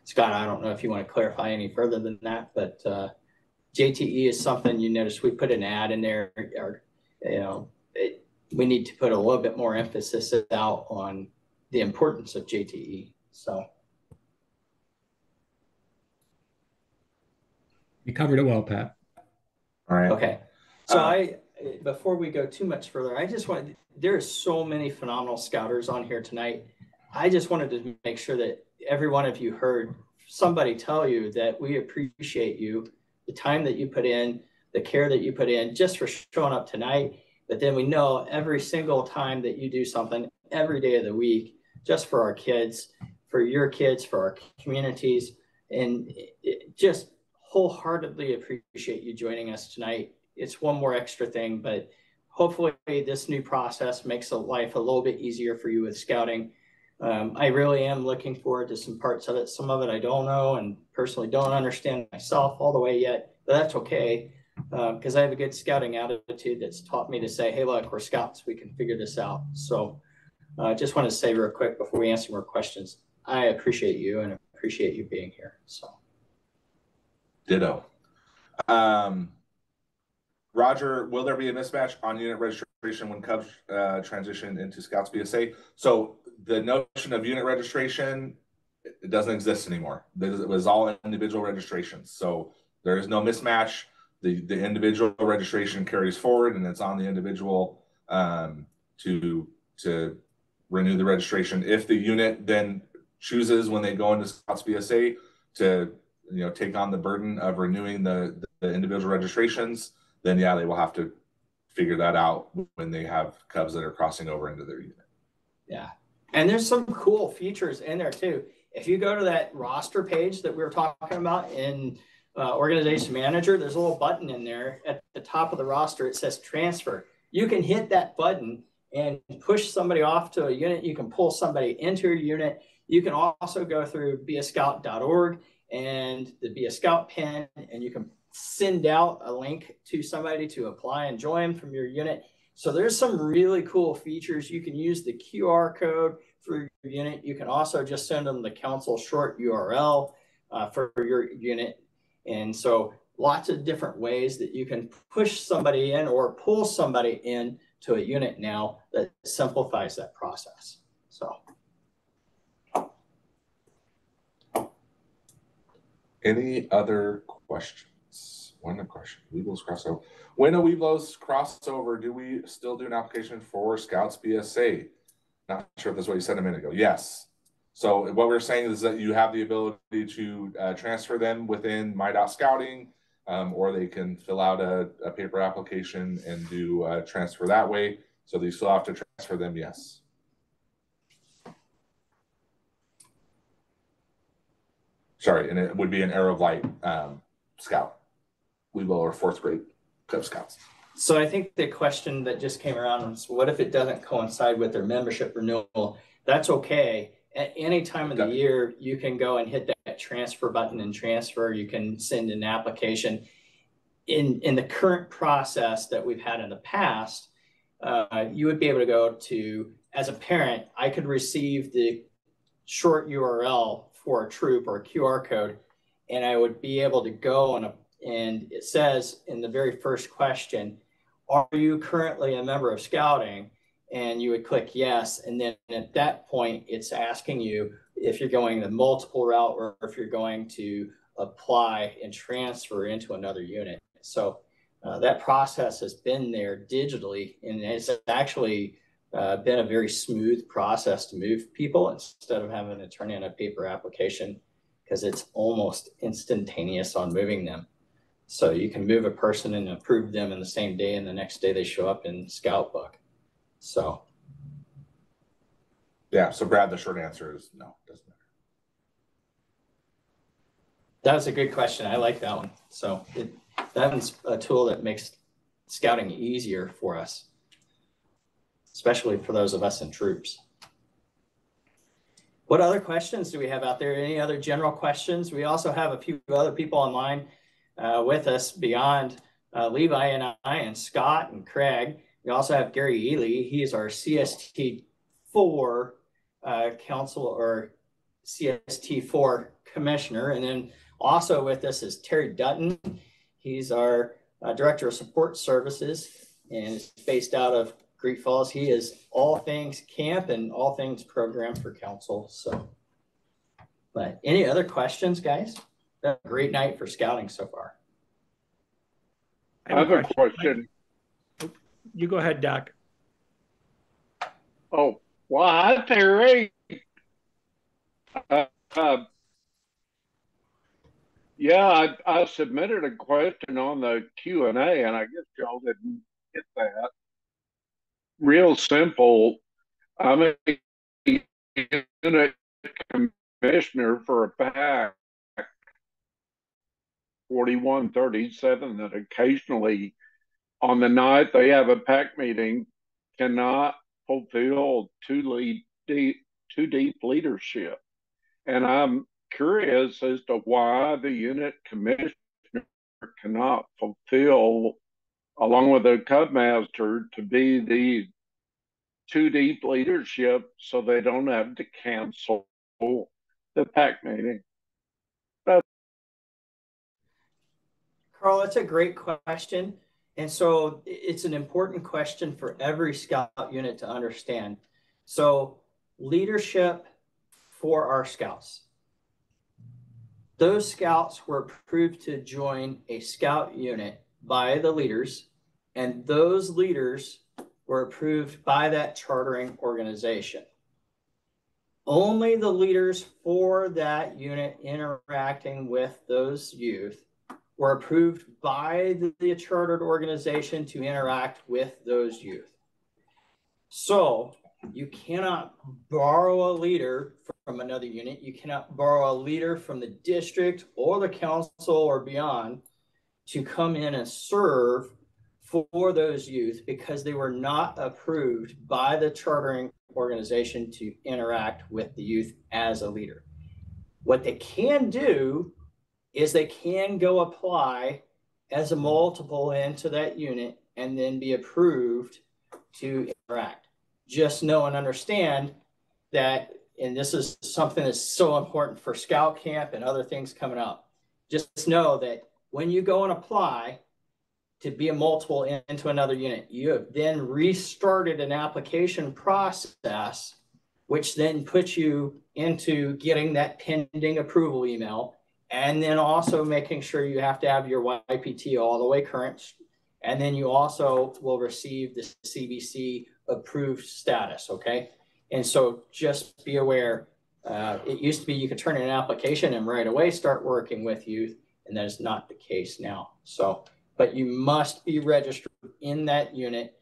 Scott, I don't know if you want to clarify any further than that, but JTE is something, you notice we put an ad in there, or, we need to put a little bit more emphasis out on the importance of JTE. So you covered it well, Pat. All right. Okay. So before we go too much further, there are so many phenomenal Scouters on here tonight. I just wanted to make sure that every one of you heard somebody tell you that we appreciate you, the time that you put in, the care that you put in just for showing up tonight. But then we know every single time that you do something every day of the week, just for our kids, for your kids, for our communities, and just wholeheartedly appreciate you joining us tonight. It's one more extra thing, but hopefully this new process makes life a little bit easier for you with scouting. I really am looking forward to some parts of it. Some of it I don't know and personally don't understand myself all the way yet, but that's okay, because I have a good scouting attitude that's taught me to say, hey, look, we're scouts, we can figure this out. So I just want to say real quick before we answer more questions, I appreciate you and appreciate you being here. So ditto. Roger, will there be a mismatch on unit registration when Cubs transition into Scouts BSA? So the notion of unit registration, it doesn't exist anymore. It was all individual registrations. So there is no mismatch. The individual registration carries forward, and it's on the individual to renew the registration. If the unit then chooses when they go into Scouts BSA to take on the burden of renewing the individual registrations, then yeah, they will have to figure that out when they have Cubs that are crossing over into their unit. Yeah, and there's some cool features in there too. If you go to that roster page that we were talking about in Organization Manager, there's a little button in there at the top of the roster. It says transfer. You can hit that button and push somebody off to a unit. You can pull somebody into a unit. You can also go through beascout.org and the Be a Scout pin, and you can send out a link to somebody to apply and join from your unit. So there's some really cool features. You can use the QR code for your unit. You can also just send them the council short URL for your unit. And so lots of different ways that you can push somebody in or pull somebody in to a unit now that simplifies that process. So. Any other questions? One question. Weeblos crossover. When a Weeblos crossover, do we still do an application for Scouts BSA? Not sure if that's what you said a minute ago. Yes. So what we're saying is that you have the ability to transfer them within My.Scouting, or they can fill out a paper application and do a transfer that way. So they still have to transfer them, yes. Sorry, and it would be an Arrow of Light Scout, Weebo, or 4th grade Cub Scouts. So I think the question that just came around is, what if it doesn't coincide with their membership renewal? That's okay. At any time of the year, you can go and hit that transfer button and transfer. You can send an application. In the current process that we've had in the past, you would be able to go to, as a parent, I could receive the short URL for a troop or a QR code, and I would be able to go and it says in the very first question, are you currently a member of Scouting? And you would click yes. And then at that point, it's asking you if you're going the multiple route or if you're going to apply and transfer into another unit. So that process has been there digitally, and it's actually been a very smooth process to move people instead of having to turn in a paper application, because it's almost instantaneous on moving them. So you can move a person and approve them in the same day, and the next day they show up in Scout Book. So. Yeah, so Brad, the short answer is no, doesn't matter. That was a good question. I like that one. So that's a tool that makes scouting easier for us, especially for those of us in troops. What other questions do we have out there? Any other general questions? We also have a few other people online with us beyond Levi and I and Scott and Craig. We also have Gary Ely. He's our CST4 council or CST4 commissioner. And then also with us is Terry Dutton. He's our director of support services and is based out of Greek Falls. He is all things camp and all things program for council. So, but any other questions, guys? Been a great night for scouting so far. I have a question. You go ahead, Doc. Oh, well, hi, Terry. Yeah, I submitted a question on the Q&A, and I guess y'all didn't get that. Real simple. I'm a unit commissioner for a PAC 4137 that occasionally on the night they have a PAC meeting cannot fulfill too deep leadership. And I'm curious as to why the unit commissioner cannot fulfill, along with the Cub Master, to be the too deep leadership so they don't have to cancel the PAC meeting. Carl, that's a great question. And so it's an important question for every scout unit to understand. So leadership for our scouts. Those scouts were approved to join a scout unit by the leaders, and those leaders were approved by that chartering organization. Only the leaders for that unit interacting with those youth were approved by the chartered organization to interact with those youth. So you cannot borrow a leader from another unit. You cannot borrow a leader from the district or the council or beyond to come in and serve for those youth because they were not approved by the chartering organization to interact with the youth as a leader. What they can do is they can go apply as a multiple into that unit and then be approved to interact. Just know and understand that, and this is something that's so important for Scout Camp and other things coming up, just know that when you go and apply to be a multiple into another unit, you have then restarted an application process, which then puts you into getting that pending approval email, and then also making sure you have to have your YPT all the way current. And then you also will receive the CBC approved status, okay? And so just be aware, it used to be you could turn in an application and right away start working with youth, and that is not the case now. So, but you must be registered in that unit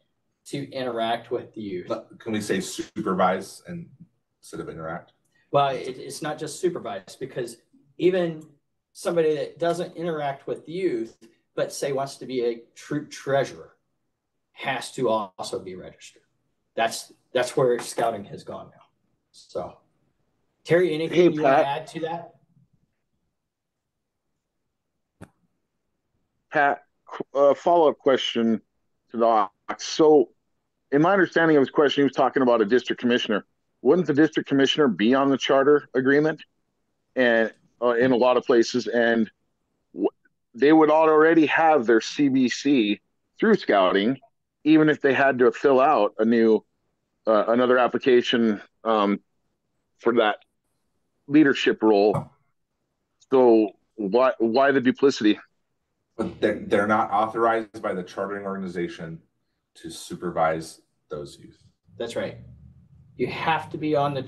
to interact with the youth. But can we say supervise instead of interact? Well, it's not just supervise, because even somebody that doesn't interact with youth, but say wants to be a troop treasurer, has to also be registered. That's where scouting has gone now. So, Terry, anything you want to add to that? Pat, follow-up question to Doc. So, in my understanding of his question, he was talking about a district commissioner. Wouldn't the district commissioner be on the charter agreement, and in a lot of places, and they would already have their CBC through scouting, even if they had to fill out a new another application for that leadership role? So why the duplicity? But they're not authorized by the chartering organization to supervise those youth. That's right. You have to be on the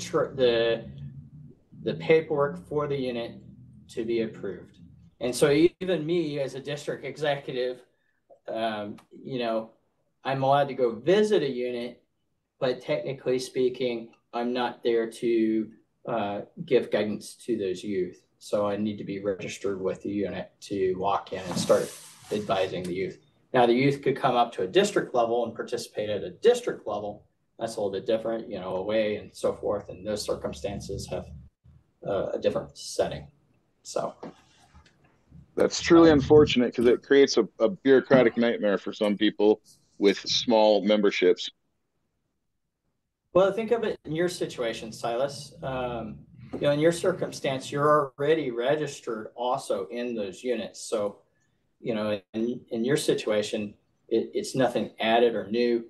paperwork for the unit to be approved. And so even me as a district executive, you know, I'm allowed to go visit a unit, but technically speaking, I'm not there to give guidance to those youth. So I need to be registered with the unit to walk in and start advising the youth. Now the youth could come up to a district level and participate at a district level. That's a little bit different, you know, away and so forth. And those circumstances have a different setting. So that's truly unfortunate, because it creates a bureaucratic nightmare for some people with small memberships. Well, think of it in your situation, Silas. You know, in your circumstance, you're already registered also in those units. So, you know, in your situation, it's nothing added or new.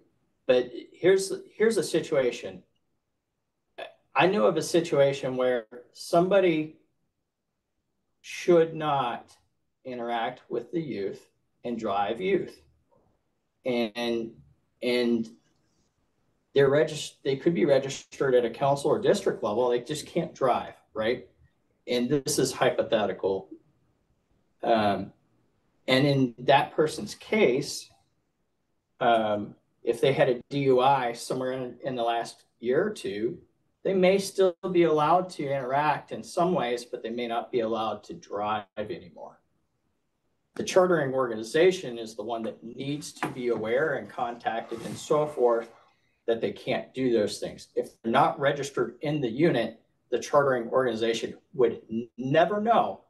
But here's a situation. I know of a situation where somebody should not interact with the youth and drive youth, and they could be registered at a council or district level. They just can't drive, right? And this is hypothetical. And in that person's case, if they had a DUI somewhere in the last year or two, they may still be allowed to interact in some ways, but they may not be allowed to drive anymore. The chartering organization is the one that needs to be aware and contacted and so forth that they can't do those things. If they're not registered in the unit, the chartering organization would never know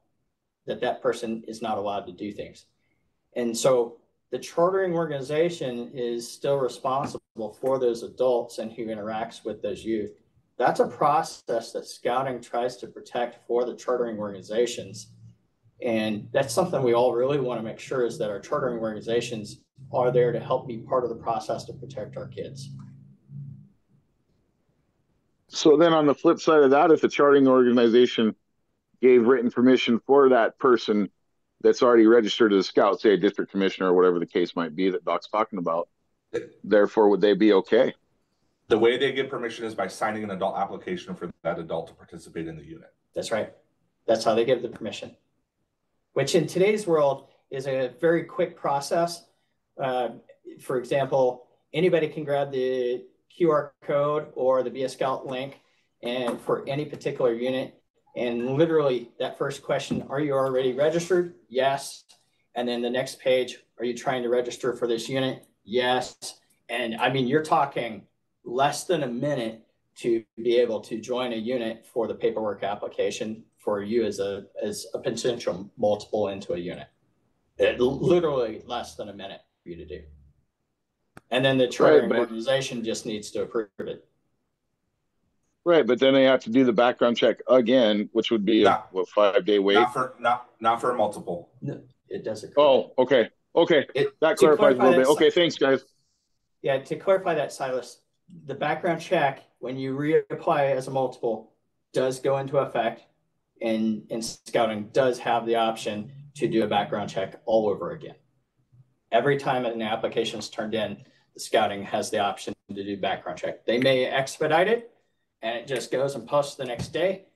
that that person is not allowed to do things. And so the chartering organization is still responsible for those adults and who interacts with those youth. That's a process that scouting tries to protect for the chartering organizations. And that's something we all really want to make sure, is that our chartering organizations are there to help be part of the process to protect our kids. So then on the flip side of that, if the chartering organization gave written permission for that person that's already registered as a scout, say a district commissioner or whatever the case might be that Doc's talking about, therefore would they be okay? The way they get permission is by signing an adult application for that adult to participate in the unit. That's right. That's how they give the permission, which in today's world is a very quick process. For example, anybody can grab the QR code or the Be a Scout link and for any particular unit. And literally that first question, are you already registered? Yes. And then the next page, are you trying to register for this unit? Yes. And I mean, you're talking less than a minute to be able to join a unit for the paperwork application for you as a potential multiple into a unit. Literally less than a minute for you to do. And then the chartering organization just needs to approve it. Right, but then they have to do the background check again, which would be a 5-day wait. Not for a multiple. No, it does occur. Oh, okay. That clarifies a little bit. Okay, thanks, guys. Yeah, to clarify that, Silas, the background check, when you reapply as a multiple, does go into effect, and scouting does have the option to do a background check all over again. Every time an application is turned in, the scouting has the option to do background check. They may expedite it, and it just goes and posts the next day,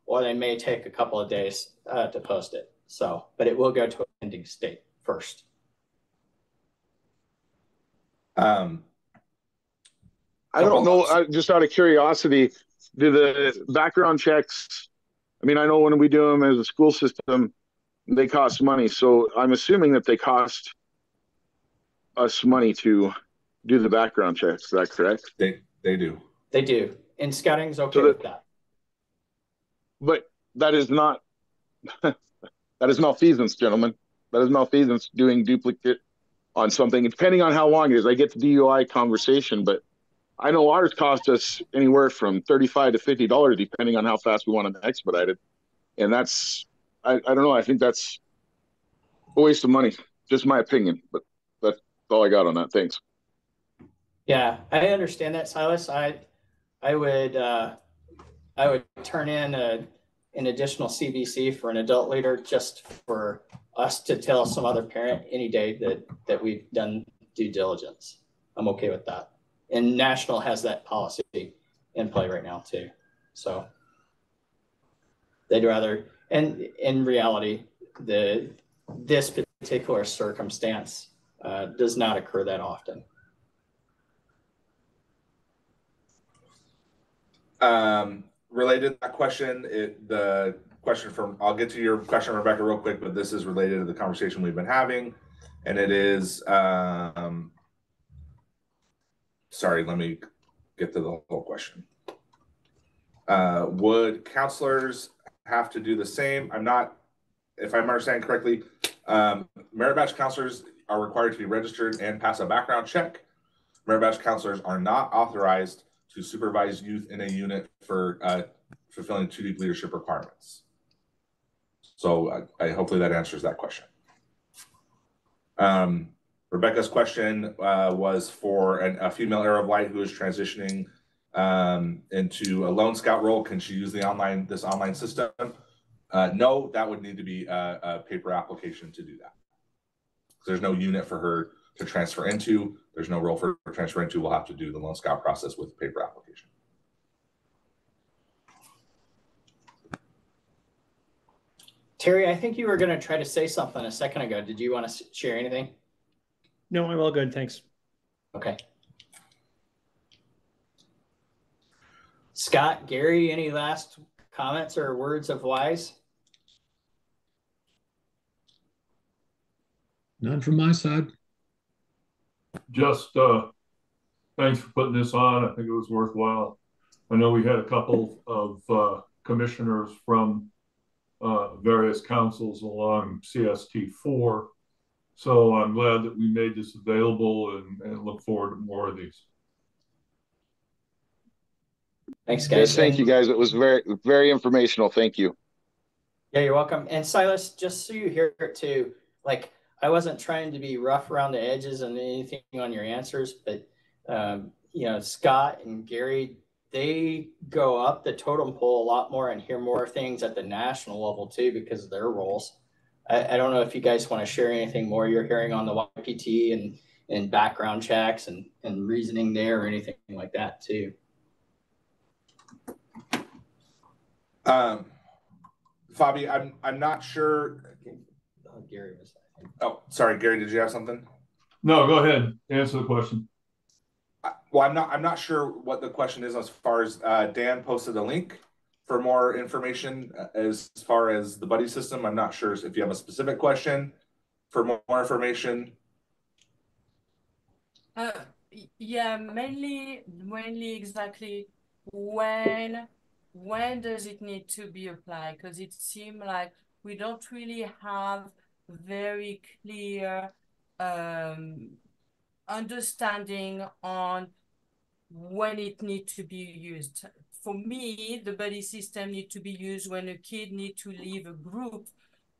or they may take a couple of days to post it. So, but it will go to a pending state first. I don't know. Just out of curiosity, do the background checks? I mean, I know when we do them as a school system, they cost money. So I'm assuming that they cost us money to do the background checks. Is that correct? They do. They do. And scouting is okay with that. But that is not that is malfeasance, gentlemen. That is malfeasance, doing duplicate on something. Depending on how long it is, I get the DUI conversation, but I know ours cost us anywhere from $35 to $50, depending on how fast we want them expedited. And that's, I don't know. I think that's a waste of money. Just my opinion, but that's all I got on that. Thanks. Yeah, I understand that, Silas. I would turn in an additional CBC for an adult leader just for us to tell some other parent any day that we've done due diligence. I'm okay with that. And National has that policy in play right now too. So they'd rather, and in reality, this particular circumstance does not occur that often. Related to that question, I'll get to your question, Rebecca, real quick, but this is related to the conversation we've been having. And it is, sorry, let me get to the whole question. Would counselors have to do the same? If I'm understanding correctly, merit badge counselors are required to be registered and pass a background check. Merit badge counselors are not authorized to supervise youth in a unit for fulfilling 2 deep leadership requirements. So hopefully that answers that question. Rebecca's question was for a female Arrow of Light who is transitioning into a lone scout role. Can she use this online system? No, that would need to be a paper application to do that. There's no unit for her to transfer into. There's no role for her to transfer into. We'll have to do the lone scout process with paper application. Terry, I think you were going to try to say something a second ago. Did you want to share anything? No, I'm all good. Thanks. Okay. Scott, Gary, any last comments or words of wise? None from my side. Just thanks for putting this on. I think it was worthwhile. I know we had a couple of commissioners from various councils along CST4. So I'm glad that we made this available and look forward to more of these. Thanks, guys. Yes, thank you, guys. It was very, very informational. Thank you. Yeah, you're welcome. And Silas, just so you hear it too, like I wasn't trying to be rough around the edges and anything on your answers, but you know, Scott and Gary, they go up the totem pole a lot more and hear more things at the national level too because of their roles. I don't know if you guys want to share anything more you're hearing on the YPT and background checks and reasoning there or anything like that too. Fabi, I'm not sure. Gary was. Oh, sorry, Gary. Did you have something? No, go ahead. Answer the question. Well, I'm not sure what the question is as far as Dan posted a link for more information as far as the buddy system. I'm not sure if you have a specific question. for more information? Yeah, mainly exactly when does it need to be applied? Because it seems like we don't really have very clear understanding on when it needs to be used. For me, the buddy system need to be used when a kid need to leave a group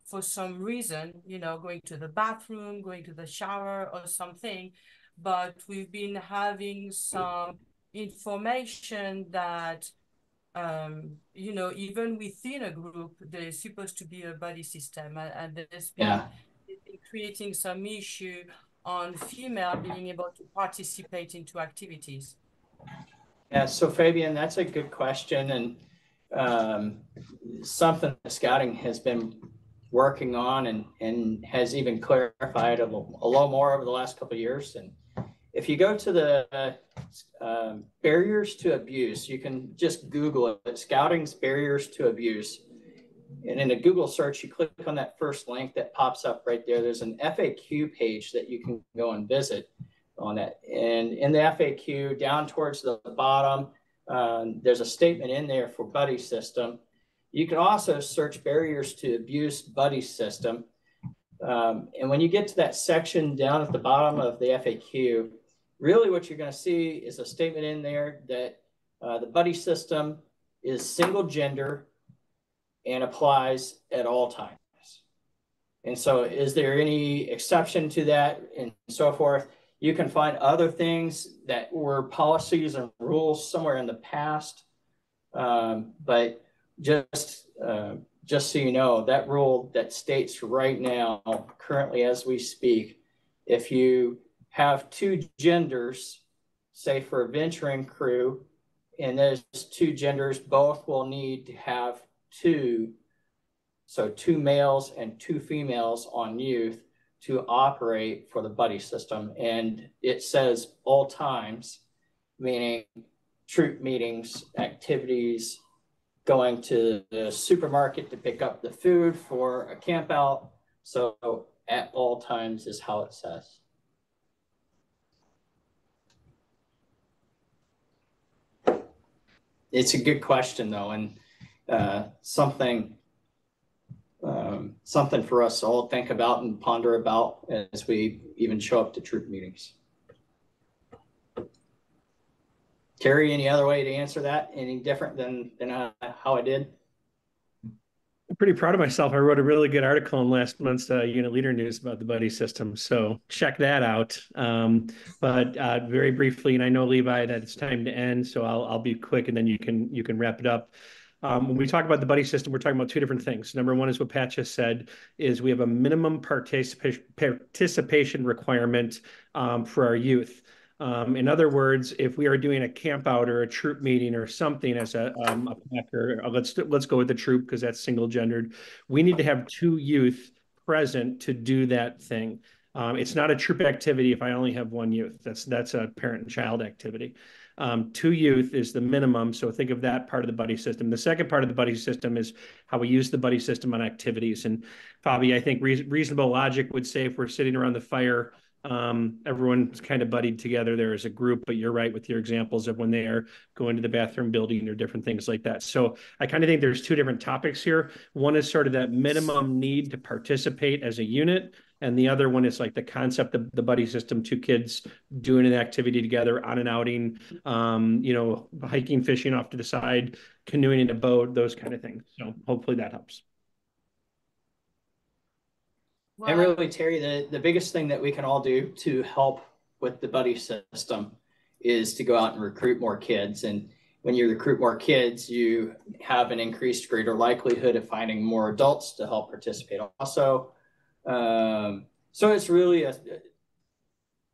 for some reason, you know, going to the bathroom, going to the shower or something. But we've been having some information that you know, even within a group, there's supposed to be a buddy system, and there's been creating some issue on female being able to participate into activities. Yeah, so Fabian, that's a good question, and something that scouting has been working on and has even clarified a little more over the last couple of years. And if you go to the barriers to abuse, you can just Google it, Scouting's Barriers to Abuse. And in a Google search, you click on that first link that pops up right there. There's an FAQ page that you can go and visit on that. And in the FAQ, down towards the bottom, there's a statement in there for buddy system. You can also search barriers to abuse buddy system. And when you get to that section down at the bottom of the FAQ, really what you're going to see is a statement in there that the buddy system is single gender and applies at all times. And so is there any exception to that and so forth? You can find other things that were policies and rules somewhere in the past. But just so you know, that rule that states right now, currently as we speak, if you have two genders, say for a venturing crew, and those two genders both will need to have two males and two females on youth to operate for the buddy system. And it says all times, meaning troop meetings, activities, going to the supermarket to pick up the food for a camp out. So at all times is how it says. It's a good question though, and something for us to all think about and ponder about as we even show up to troop meetings. Terry, any other way to answer that? Any different than how I did? I'm pretty proud of myself. I wrote a really good article in last month's Unit Leader News about the buddy system, so check that out. But very briefly, and I know Levi that it's time to end, so I'll be quick, and then you can wrap it up. When we talk about the buddy system, we're talking about two different things. Number one is what Pat just said, is we have a minimum participation requirement for our youth. In other words, if we are doing a camp out or a troop meeting or something as a packer, let's go with the troop because that's single gendered. We need to have two youth present to do that thing. It's not a troop activity if I only have one youth. That's a parent and child activity. Two youth is the minimum. So think of that part of the buddy system. The second part of the buddy system is how we use the buddy system on activities. And Fabi, I think reasonable logic would say if we're sitting around the fire, everyone's kind of buddied together there as a group, but you're right with your examples of when they are going to the bathroom building or different things like that. So I kind of think there's two different topics here. One is sort of that minimum need to participate as a unit. And the other one is like the concept of the buddy system, two kids doing an activity together on an outing, hiking, fishing off to the side, canoeing in a boat, those kind of things. So hopefully that helps. And really, Terry, the biggest thing that we can all do to help with the buddy system is to go out and recruit more kids. And when you recruit more kids, you have an increased greater likelihood of finding more adults to help participate also. So it's really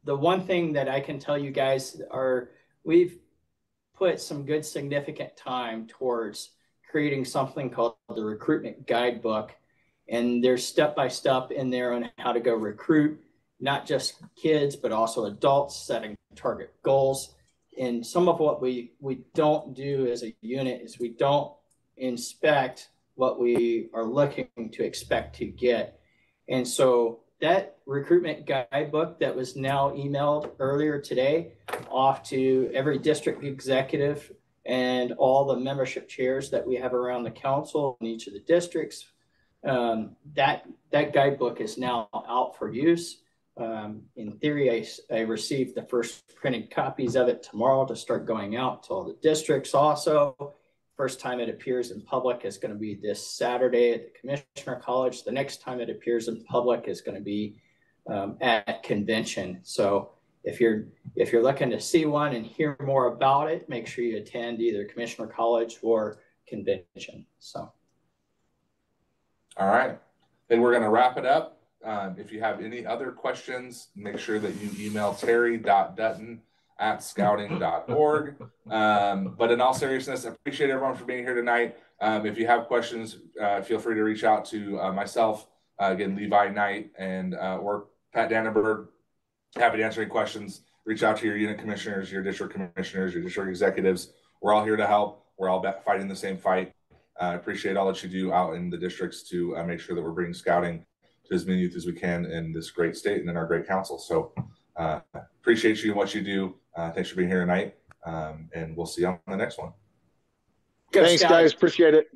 the one thing that I can tell you guys we've put some good significant time towards creating something called the recruitment guidebook. And there's step-by-step in there on how to go recruit, not just kids, but also adults, setting target goals. And some of what we don't do as a unit is we don't inspect what we are looking to expect to get. And so that recruitment guidebook that was now emailed earlier today off to every district executive and all the membership chairs that we have around the council in each of the districts. That guidebook is now out for use. In theory, I received the first printed copies of it tomorrow to start going out to all the districts also. First time it appears in public is going to be this Saturday at the Commissioner College. The next time it appears in public is going to be at convention. So if you're looking to see one and hear more about it, make sure you attend either Commissioner College or convention. So, all right, then we're going to wrap it up. If you have any other questions, make sure that you email terry.dutton@scouting.org. But in all seriousness, I appreciate everyone for being here tonight. If you have questions, feel free to reach out to myself, again, Levi Knight, and or Pat Dannenberg. Happy to answer any questions. Reach out to your unit commissioners, your district commissioners, your district executives. We're all here to help. We're all fighting the same fight. I appreciate all that you do out in the districts to make sure that we're bringing scouting to as many youth as we can in this great state and in our great council. So appreciate you and what you do. Thanks for being here tonight. And we'll see you on the next one. Thanks, guys. Appreciate it.